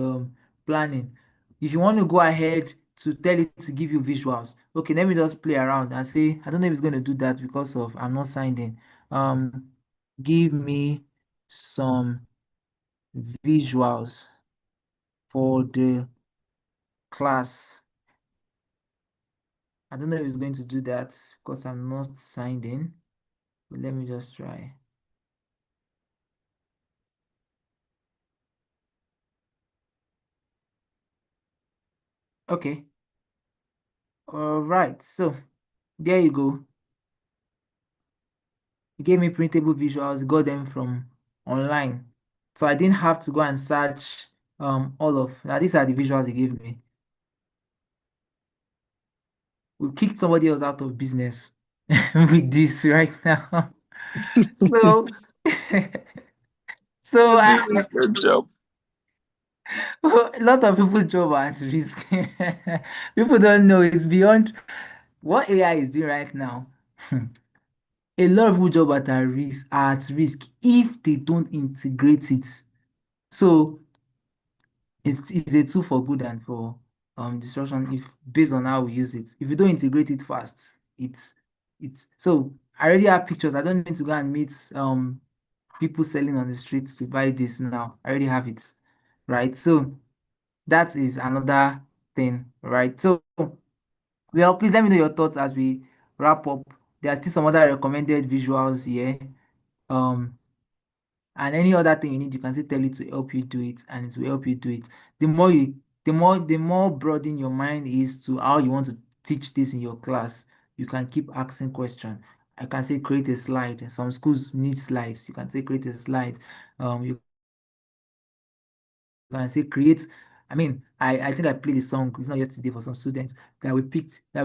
planning. If you want to go ahead to tell it to give you visuals, okay, let me just play around and say, I don't know if it's going to do that because of I'm not signed in. Give me some visuals for the class. I don't know if it's going to do that because I'm not signed in, but let me just try. Okay. All right. So there you go. He gave me printable visuals, got them from online. So I didn't have to go and search all of. Now these are the visuals he gave me. We kicked somebody else out of business with this right now. So so You're I, doing a good job. a lot of people's job are at risk. People don't know it's beyond what AI is doing right now. A lot of people's job are at risk if they don't integrate it. So it's a tool for good and for destruction if based on how we use it. If you don't integrate it fast, it's so I already have pictures. I don't need to go and meet people selling on the streets to buy this now. I already have it. Right. So that is another thing, right? So well, please let me know your thoughts as we wrap up. There are still some other recommended visuals here. Um and any other thing you need, you can still tell it to help you do it, and it will help you do it. The more broaden your mind is to how you want to teach this in your class, you can keep asking questions. I can say create a slide. Some schools need slides. You can say create a slide. You can say create. I mean, I think I played a song. It's not yesterday for some students that we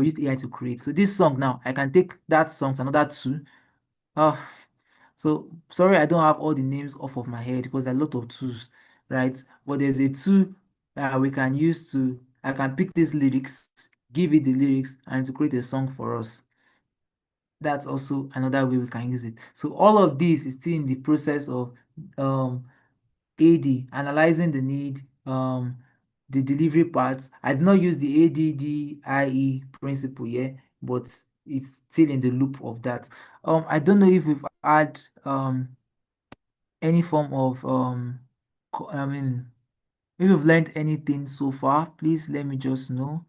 used AI to create. So this song now, I can take that song to another two. Oh, so sorry, I don't have all the names off of my head because there are a lot of tools, right? But there's a tool that we can use to, I can pick these lyrics, give it the lyrics, and to create a song for us. That's also another way we can use it. So all of this is still in the process of um AD, analyzing the need, the delivery part. I did not use the ADDIE principle here, but it's still in the loop of that. I don't know if we've had any form of I mean, if you've learned anything so far, please let me just know.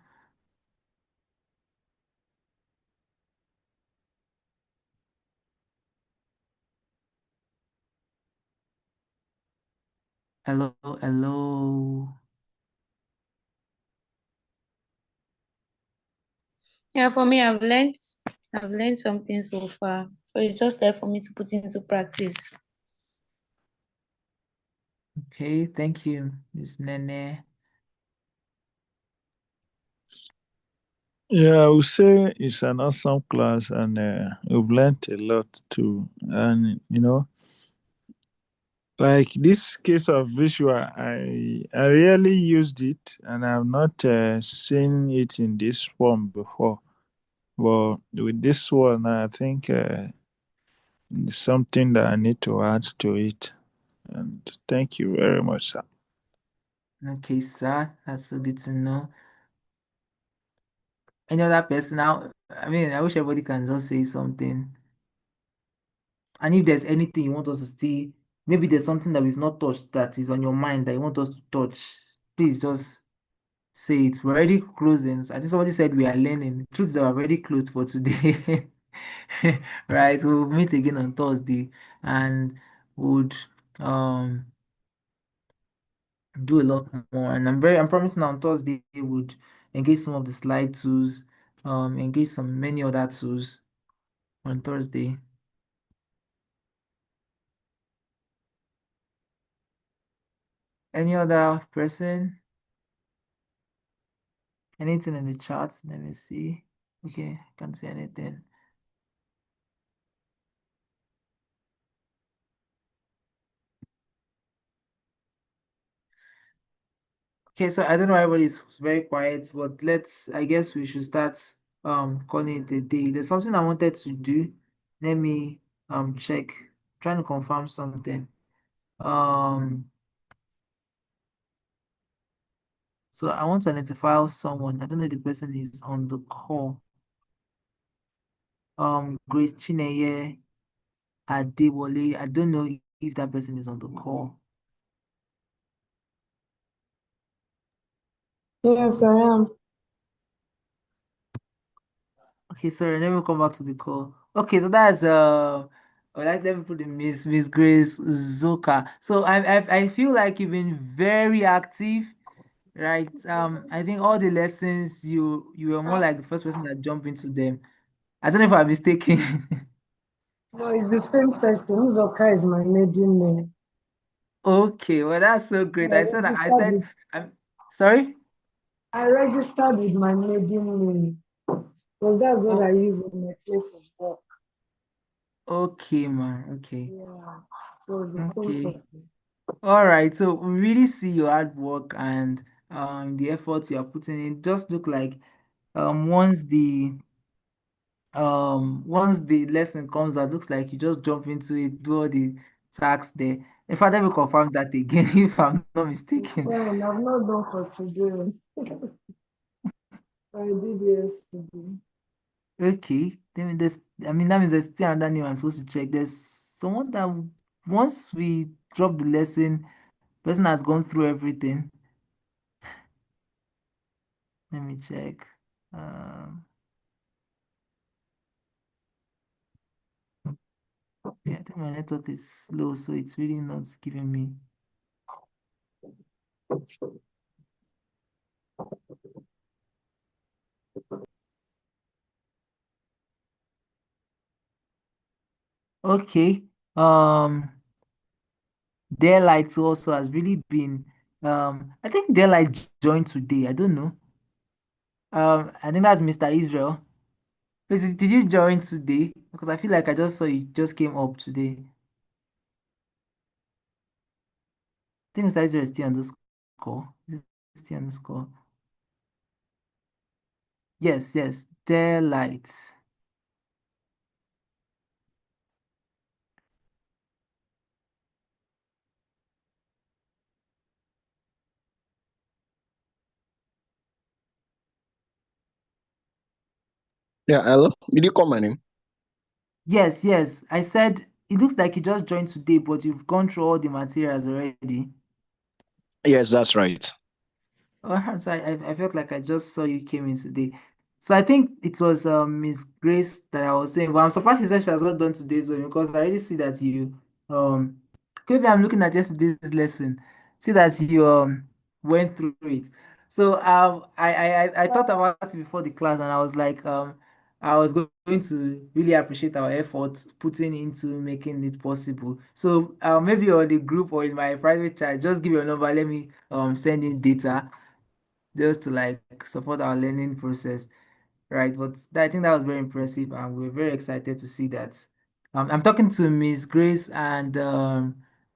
Hello, hello. Yeah, for me, I've learned something so far. So it's just there for me to put into practice. Okay, thank you, Miss Nene. Yeah, I would say it's an awesome class, and we've learned a lot too. And like this case of visual, I rarely used it, and I've not seen it in this form before. But with this one, I think it's something that I need to add to it. And thank you very much, sir. Okay, sir, that's so good to know. Any other person now? I mean, I wish everybody can just say something. And if there's anything you want us to see, maybe there's something that we've not touched that is on your mind that you want us to touch, please just say it. We're already closing. So I think somebody said we are learning. The truth is that we're already closed for today. Right? We'll meet again on Thursday and would um do a lot more. And I'm promising on Thursday we would engage some of the slide tools, engage some many other tools on Thursday. Any other person? Anything in the chat? Let me see. Okay, can't see anything. Okay, so I don't know why everybody's very quiet, but I guess we should start calling it a day. There's something I wanted to do. Let me check. Trying to confirm something. So I want to identify someone. I don't know if the person is on the call. Grace Chineye Adewale. I don't know if that person is on the call. Yes, I am. Okay, sorry, let me come back to the call. Okay, so that's let me put the Miss Grace Zoka. So I feel like you've been very active, right? I think all the lessons you were more like the first person that jumped into them. I don't know if I'm mistaken. No, it's the same person. Uzoka is my maiden name. Okay, well, that's so great. I said, I'm sorry. I registered with my maiden name because that's what I Oh, use in my place of work. okay, man. Okay. Yeah, so the same Okay. person. All right. So we really see your hard work and the effort you are putting in. Just look like um once the once the lesson comes out, looks like you just jump into it, do all the tasks there. In fact, let me confirm that again if I'm not mistaken. Fine, I've not done for today. I did yesterday. Okay. Then there's I mean that means there's still another name I'm supposed to check. There's someone that once we drop the lesson, person has gone through everything. Let me check. Um yeah, I think my network is slow, so it's really not giving me. Okay. Daylight also has really been I think Daylight joined today. I don't know. I think that's Mr. Israel. Did you join today? Because I feel like I just saw you just came up today. I think Mr. Israel is still on this call. Is he still on this call? Yes, yes. Daylight. Yeah, hello. Did you call my name? Yes, yes. I said it looks like you just joined today, but you've gone through all the materials already. Yes, that's right. So I felt like I just saw you came in today. So I think it was Miss Grace that I was saying, but I'm surprised she said she has not done today's one because I already see that you maybe I'm looking at yesterday's lesson. See that you went through it. So I thought about it before the class and I was like I was going to really appreciate our efforts putting into making it possible. So maybe on the group or in my private chat, just give your number, let me send in data just to like support our learning process, right? But I think that was very impressive, and we're very excited to see that. I'm talking to Miss Grace and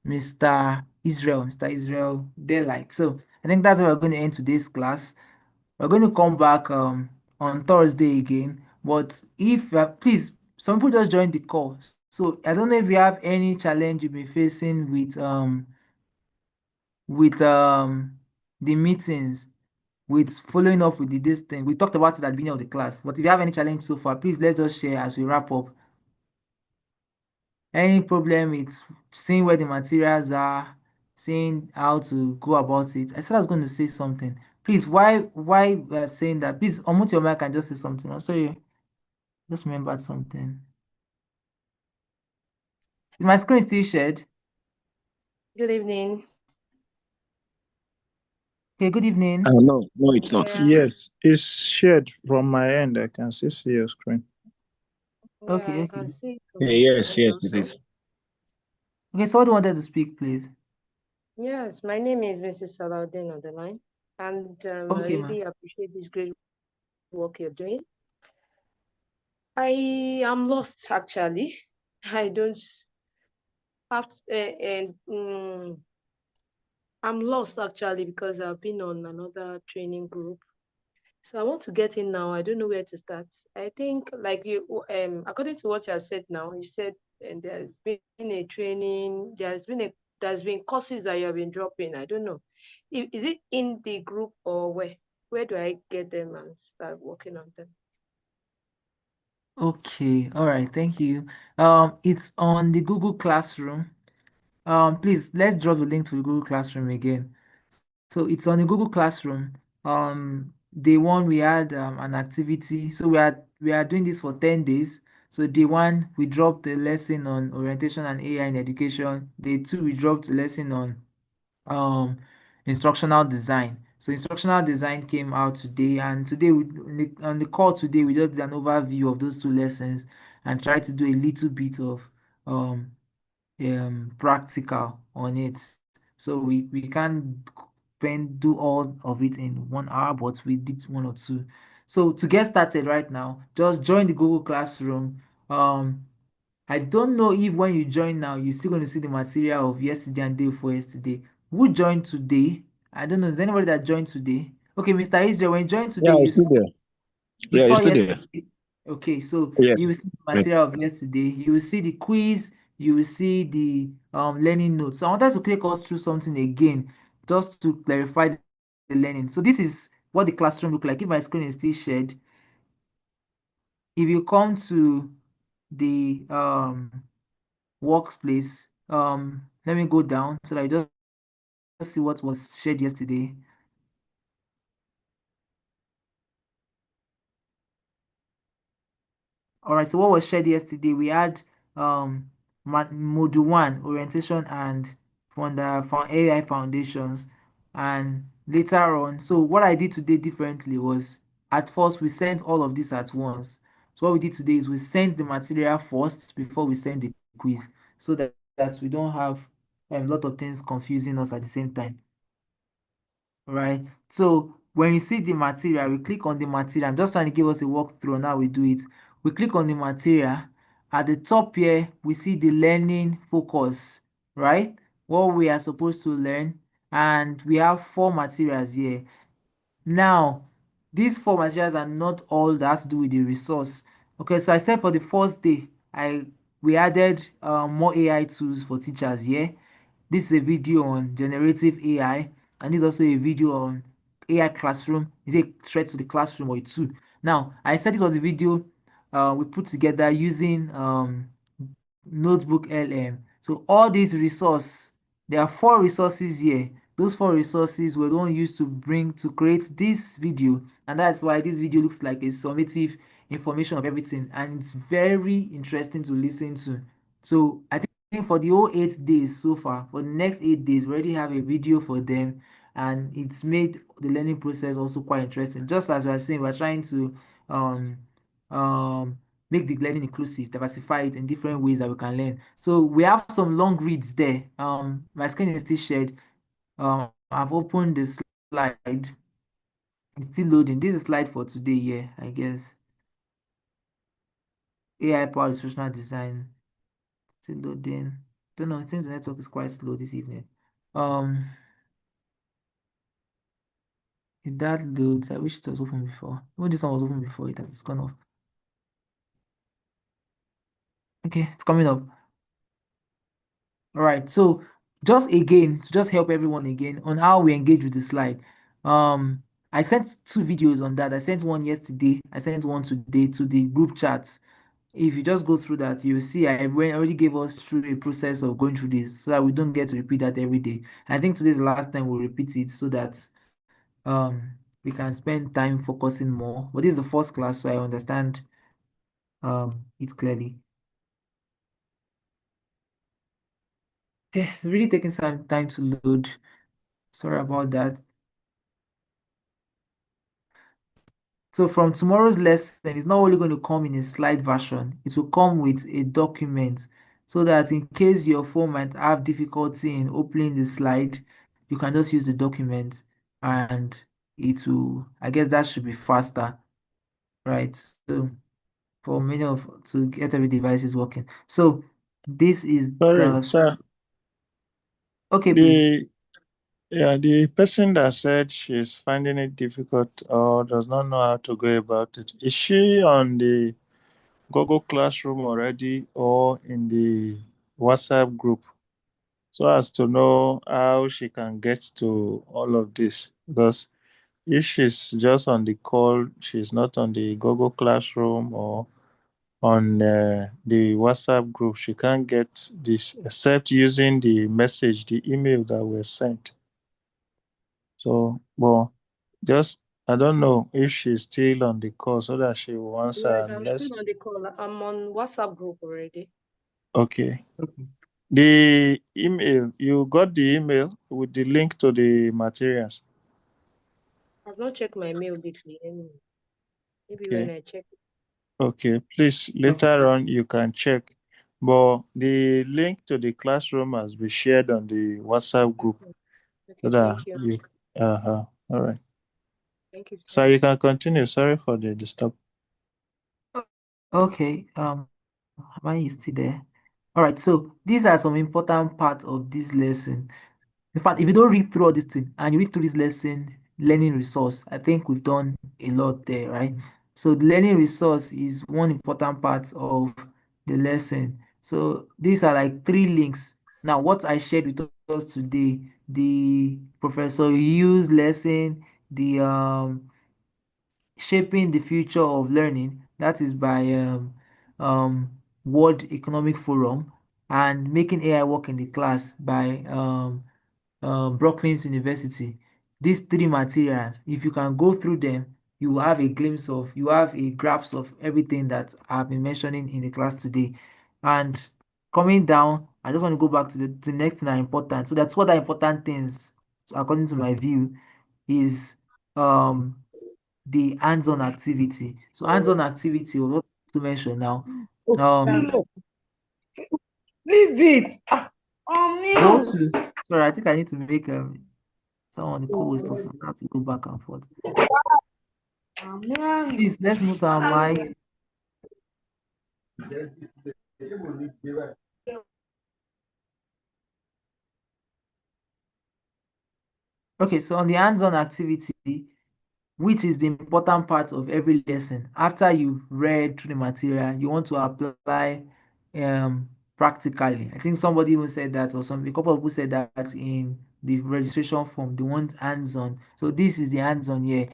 Mr. Israel Daylight. So I think that's where we're going to end today's class. We're going to come back on Thursday again. But if please, some people just joined the call. So I don't know if you have any challenge you've been facing with the meetings with following up with this thing. We talked about it at the beginning of the class, but if you have any challenge so far, please let's just share as we wrap up. Any problem with seeing where the materials are, seeing how to go about it. I said I was going to say something. Please, why we are saying that? Please unmute your mic and just say something. I'm sorry, just remembered something. Is my screen still shared? Good evening. Okay, good evening. No, no, it's not. Yeah, Yes, it's shared from my end. I can still see your screen. Okay, I okay. can see it from Yeah, my yes, end yes, it also. is. Okay, so what do you wanted to speak, please? Yes, my name is Mrs. Salaudin on the line, and I Okay, really ma'am. appreciate this great work you're doing. I am lost actually. I don't have to, I'm lost actually because I've been on another training group. So I want to get in now. I don't know where to start. I think like you according to what you have said now, you said and there's been a training, there's been courses that you have been dropping. I don't know. Is it in the group or where? Where do I get them and start working on them? Okay, all right, thank you. It's on the Google Classroom. Please let's drop the link to the Google Classroom again. So it's on the Google Classroom. Day one we had an activity. So we are doing this for 10 days. So day one we dropped the lesson on orientation and AI in education. Day two we dropped the lesson on um instructional design. So instructional design came out today, and today on the call today we just did an overview of those two lessons and tried to do a little bit of um practical on it. So we can't do all of it in 1 hour, but we did one or two. So to get started right now, just join the Google Classroom. I don't know if when you join now, you're still going to see the material of yesterday and day before yesterday. Who joined today? I don't know. Is anybody that joined today? Okay, Mr. Israel, when you joined Yeah, today, it's still there. you Yeah, saw it's still there. yesterday. Okay, so Yes. you will see the Right. material of yesterday. You will see the quiz. You will see the learning notes. So I wanted to take us through something again, just to clarify the learning. So this is what the classroom look like. If my screen is still shared, if you come to the workspace, let me go down so that you just see what was shared yesterday. All right, so what was shared yesterday, we had module 1 orientation and from AI foundations, and later on, so what I did today differently was, at first we sent all of this at once. So what we did today is we sent the material first before we send the quiz, so that we don't have a lot of things confusing us at the same time. Right. So when you see the material, we click on the material. I'm just trying to give us a walkthrough on how we do it. We click on the material. At the top here, we see the learning focus, right? What we are supposed to learn. And we have 4 materials here. Now, these 4 materials are not all that has to do with the resource. Okay, so I said for the first day, we added more AI tools for teachers here. This is a video on generative AI, and this is also a video on AI classroom. Is it a threat to the classroom or a tool? Now, I said this was a video we put together using Notebook LM. So all these resources, there are 4 resources here. Those 4 resources were the one used to create this video, and that's why this video looks like a summative information of everything, and it's very interesting to listen to. So I think for the whole 8 days so far, for the next 8 days, we already have a video for them, and it's made the learning process also quite interesting. Just as we are saying, we're trying to um um make the learning inclusive, diversify it in different ways that we can learn. So we have some long reads there. My screen is still shared. I've opened the slide. It's still loading. This is slide for today, yeah, I guess. AI powered instructional design. Still loading. Don't know. It seems the network is quite slow this evening. Um, if that loads, I wish it was open before. When this one was open before, it has gone off. Okay, it's coming up. All right, so just again, to just help everyone again on how we engage with the slide. I sent 2 videos on that. I sent one yesterday, I sent one today to the group chats. If you just go through that, you'll see already gave us through a process of going through this so that we don't get to repeat that every day. I think today's the last time we'll repeat it so that we can spend time focusing more. But this is the first class, so I understand it clearly. Okay, it's really taking some time to load. Sorry about that. So from tomorrow's lesson, it's not only going to come in a slide version, it will come with a document so that in case your phone might have difficulty in opening the slide, you can just use the document and it will, I guess that should be faster, right? So for many of to get every device working. So this is Sorry, sir. okay, please. The person that said she's finding it difficult or does not know how to go about it, is she on the Google Classroom already or in the WhatsApp group, so as to know how she can get to all of this? Because if she's just on the call, she's not on the Google Classroom or on the WhatsApp group, she can't get this except using the message, the email that was sent. So, well, just I don't know if she's still on the call so that she will answer. Like, I'm Unless, still on the call. I'm on WhatsApp group already. okay. The email, you got the email with the link to the materials. I've not checked my mail lately anyway. Maybe when Okay. I check it. Okay. Please, later on, you can check But the link to the classroom has been shared on the WhatsApp group so Okay, that thank you. you. All right. Thank you, So sir. you can continue. Sorry for the disturb. Okay, mine is still there. All right, so these are some important parts of this lesson. In fact, if you don't read through all this thing and you read through this lesson, learning resource, I think we've done a lot there, right? So the learning resource is one important part of the lesson. So these are like 3 links. Now, what I shared with us today, the Professor Hughes lesson, the Shaping the Future of Learning, that is by World Economic Forum, and Making AI Work in the Class by Brookings University. These 3 materials, if you can go through them, you will have a glimpse of, you have a grasp of everything that I've been mentioning in the class today. And coming down, I just want to go back to the next thing that are important. So that's what are important things, according to my view, is um the hands-on activity. So hands-on activity was what to mention now. No, leave it. Go No. to sorry, I think I need to make someone the co-host also have to go back and forth. Please let's move to our mic. Okay, so on the hands-on activity, which is the important part of every lesson. After you've read through the material, you want to apply practically. I think somebody even said that, or a couple of people said that in the registration form, they want hands-on. So this is the hands-on here.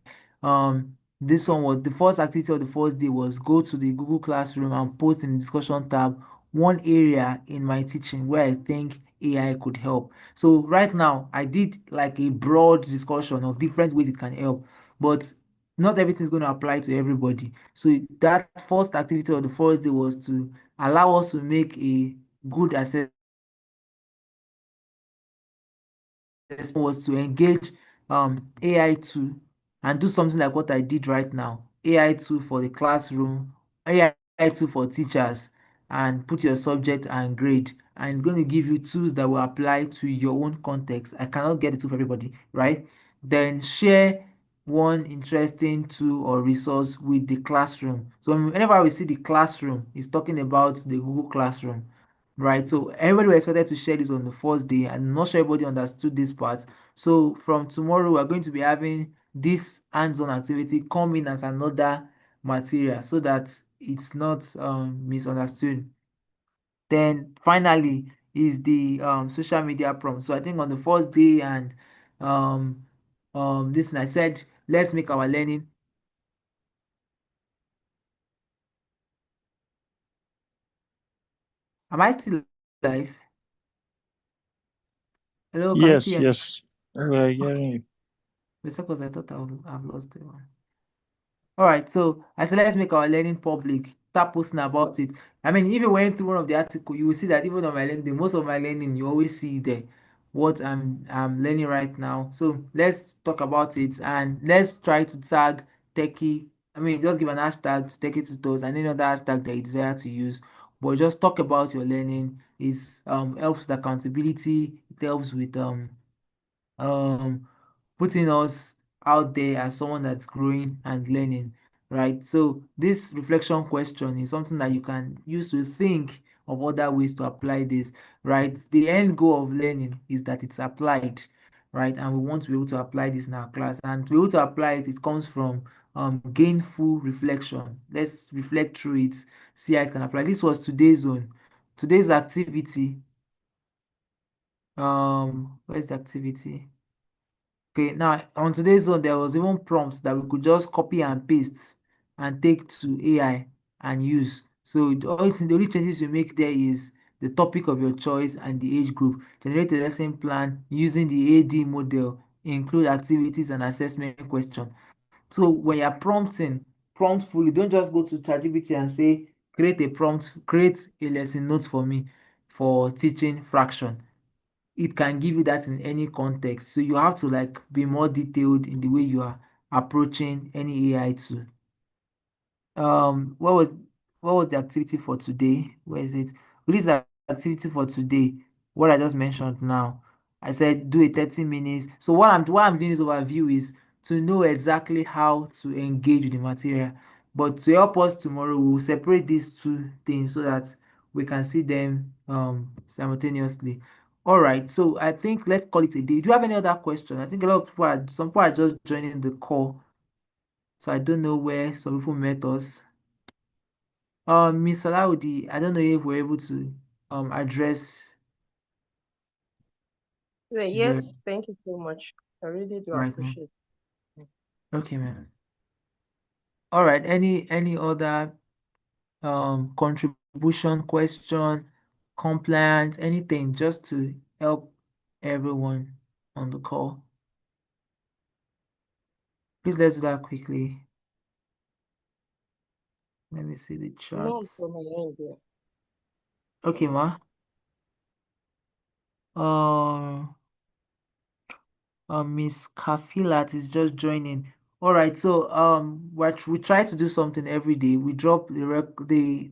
This one was the first activity of the first day was go to the Google Classroom and post in the discussion tab one area in my teaching where I think AI could help. So right now, I did like a broad discussion of different ways it can help, but not everything is going to apply to everybody. So that first activity of the first day was to allow us to make a good assessment, was to engage AI tool and do something like what I did right now. AI tool for the classroom, AI tool for teachers, and put your subject and grade. And it's going to give you tools that will apply to your own context. I cannot get it to for everybody, right? Then share one interesting tool or resource with the classroom. So whenever we see the classroom, it's talking about the Google Classroom, right? So everybody was expected to share this on the first day. I'm not sure everybody understood this part. So from tomorrow, we're going to be having this hands-on activity come in as another material so that it's not misunderstood. Then finally is the social media prompt. So I think on the first day and um this I said let's make our learning. Am I still live? Hello, can you Yes, see me? yes. We are hearing you. Because I thought I've lost the one. All right, so I said let's make our learning public. Start posting about it. I mean, if you went through one of the article, you will see that even on my LinkedIn, most of my learning, you always see there what I'm learning right now. So let's talk about it and let's try to tag techie. I mean, just give an hashtag to take it to those and any other hashtag that you desire to use. But just talk about your learning. It helps with accountability. It helps with um putting us out there as someone that's growing and learning, right? So this reflection question is something that you can use to think of other ways to apply this, right? The end goal of learning is that it's applied, right? And we want to be able to apply this in our class. And to be able to apply it, it comes from gainful reflection. Let's reflect through it, see how it can apply. This was today's zone. Today's activity. Where's the activity? Okay, now on today's zone, there was even prompts that we could just copy and paste and take to AI and use. So the only changes you make there is the topic of your choice and the age group. Generate a lesson plan using the AD model, include activities and assessment question. So when you're prompting, prompt fully, don't just go to ChatGPT and say, create a prompt, create a lesson notes for me for teaching fraction. It can give you that in any context. So you have to like be more detailed in the way you are approaching any AI tool. Um, what was what was the activity for today? Where is it? This is the activity for today. What I just mentioned now. I said do a 30 minutes. So what I'm doing this overview is to know exactly how to engage with the material. But to help us tomorrow, we'll separate these two things so that we can see them simultaneously. All right, so I think let's call it a day. Do you have any other question? I think a lot of people some people are just joining the call, so I don't know where some people met us. Miss Alaudi, I don't know if we're able to address your Yes, thank you so much. I really do right now. appreciate it. Okay, ma'am. All right. Any other contribution, question, compliance, anything just to help everyone on the call? Please let's do that quickly. Let me see the None charts. from my end here. Okay, ma. Uh, Miss Kafilat is just joining. All right, so we try to do something every day. We drop the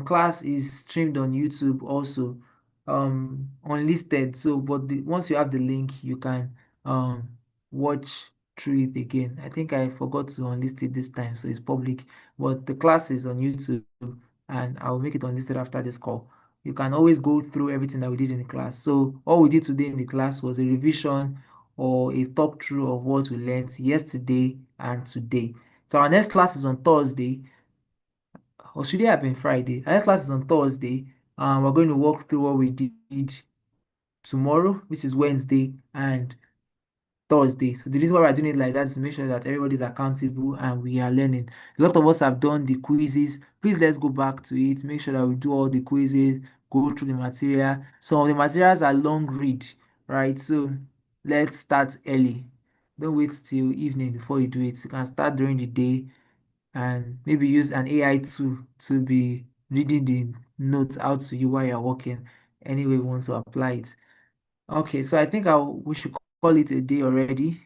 class is streamed on YouTube also, unlisted. So, but once you have the link, you can watch through it again. I think I forgot to unlist it this time, so it's public. But the class is on YouTube, and I'll make it unlisted after this call. You can always go through everything that we did in the class. So all we did today in the class was a revision or a talk through of what we learned yesterday and today. So our next class is on Thursday, or should it have been Friday? Our next class is on Thursday. We're going to walk through what we did tomorrow, which is Wednesday, and Thursday. So the reason why we're doing it like that is to make sure that everybody's accountable and we are learning. A lot of us have done the quizzes. Please let's go back to it. Make sure that we do all the quizzes, go through the material. Some of the materials are long read, right? So let's start early. Don't wait till evening before you do it. You can start during the day and maybe use an AI tool to be reading the notes out to you while you're working. Anyway, we want to apply it. Okay, so I think we should call it a day already.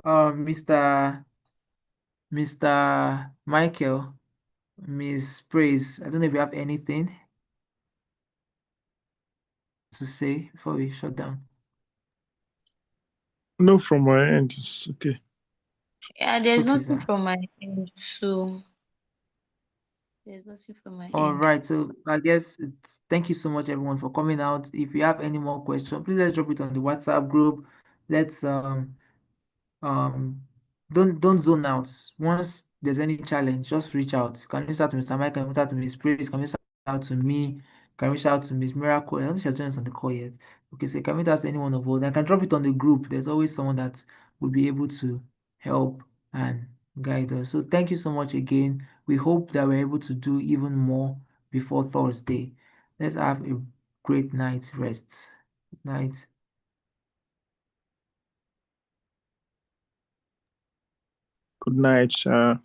Mr. Michael, Miss Praise, I don't know if you have anything to say before we shut down. No, from my end, it's okay. Yeah, there's Okay, nothing sir. from my end, so there's nothing from my All end. right, so I guess thank you so much everyone for coming out. If you have any more questions, please let's drop it on the WhatsApp group. Let's um don't zone out. Once there's any challenge, just reach out. You can reach out to Mr. Mike, can reach out to Miss Praise, you can reach out to me, can reach out to Miss Miracle. I don't think she's joined us on the call yet. Okay, so you can reach out to any one of us. I can drop it on the group. There's always someone that will be able to help and guide us. So thank you so much again. We hope that we're able to do even more before Thursday. Let's have a great night's rest. Good night. Good night, sir.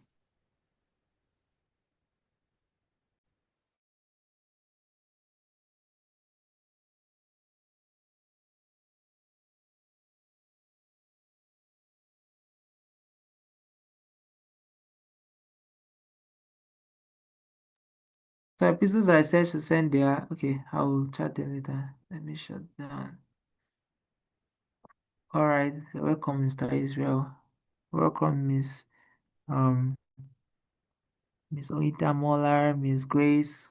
So episodes I said to send there. Okay, I will chat them later. Let me shut down. All right, welcome, Mr. Israel. Welcome, Miss Oita Molar, Miss Grace.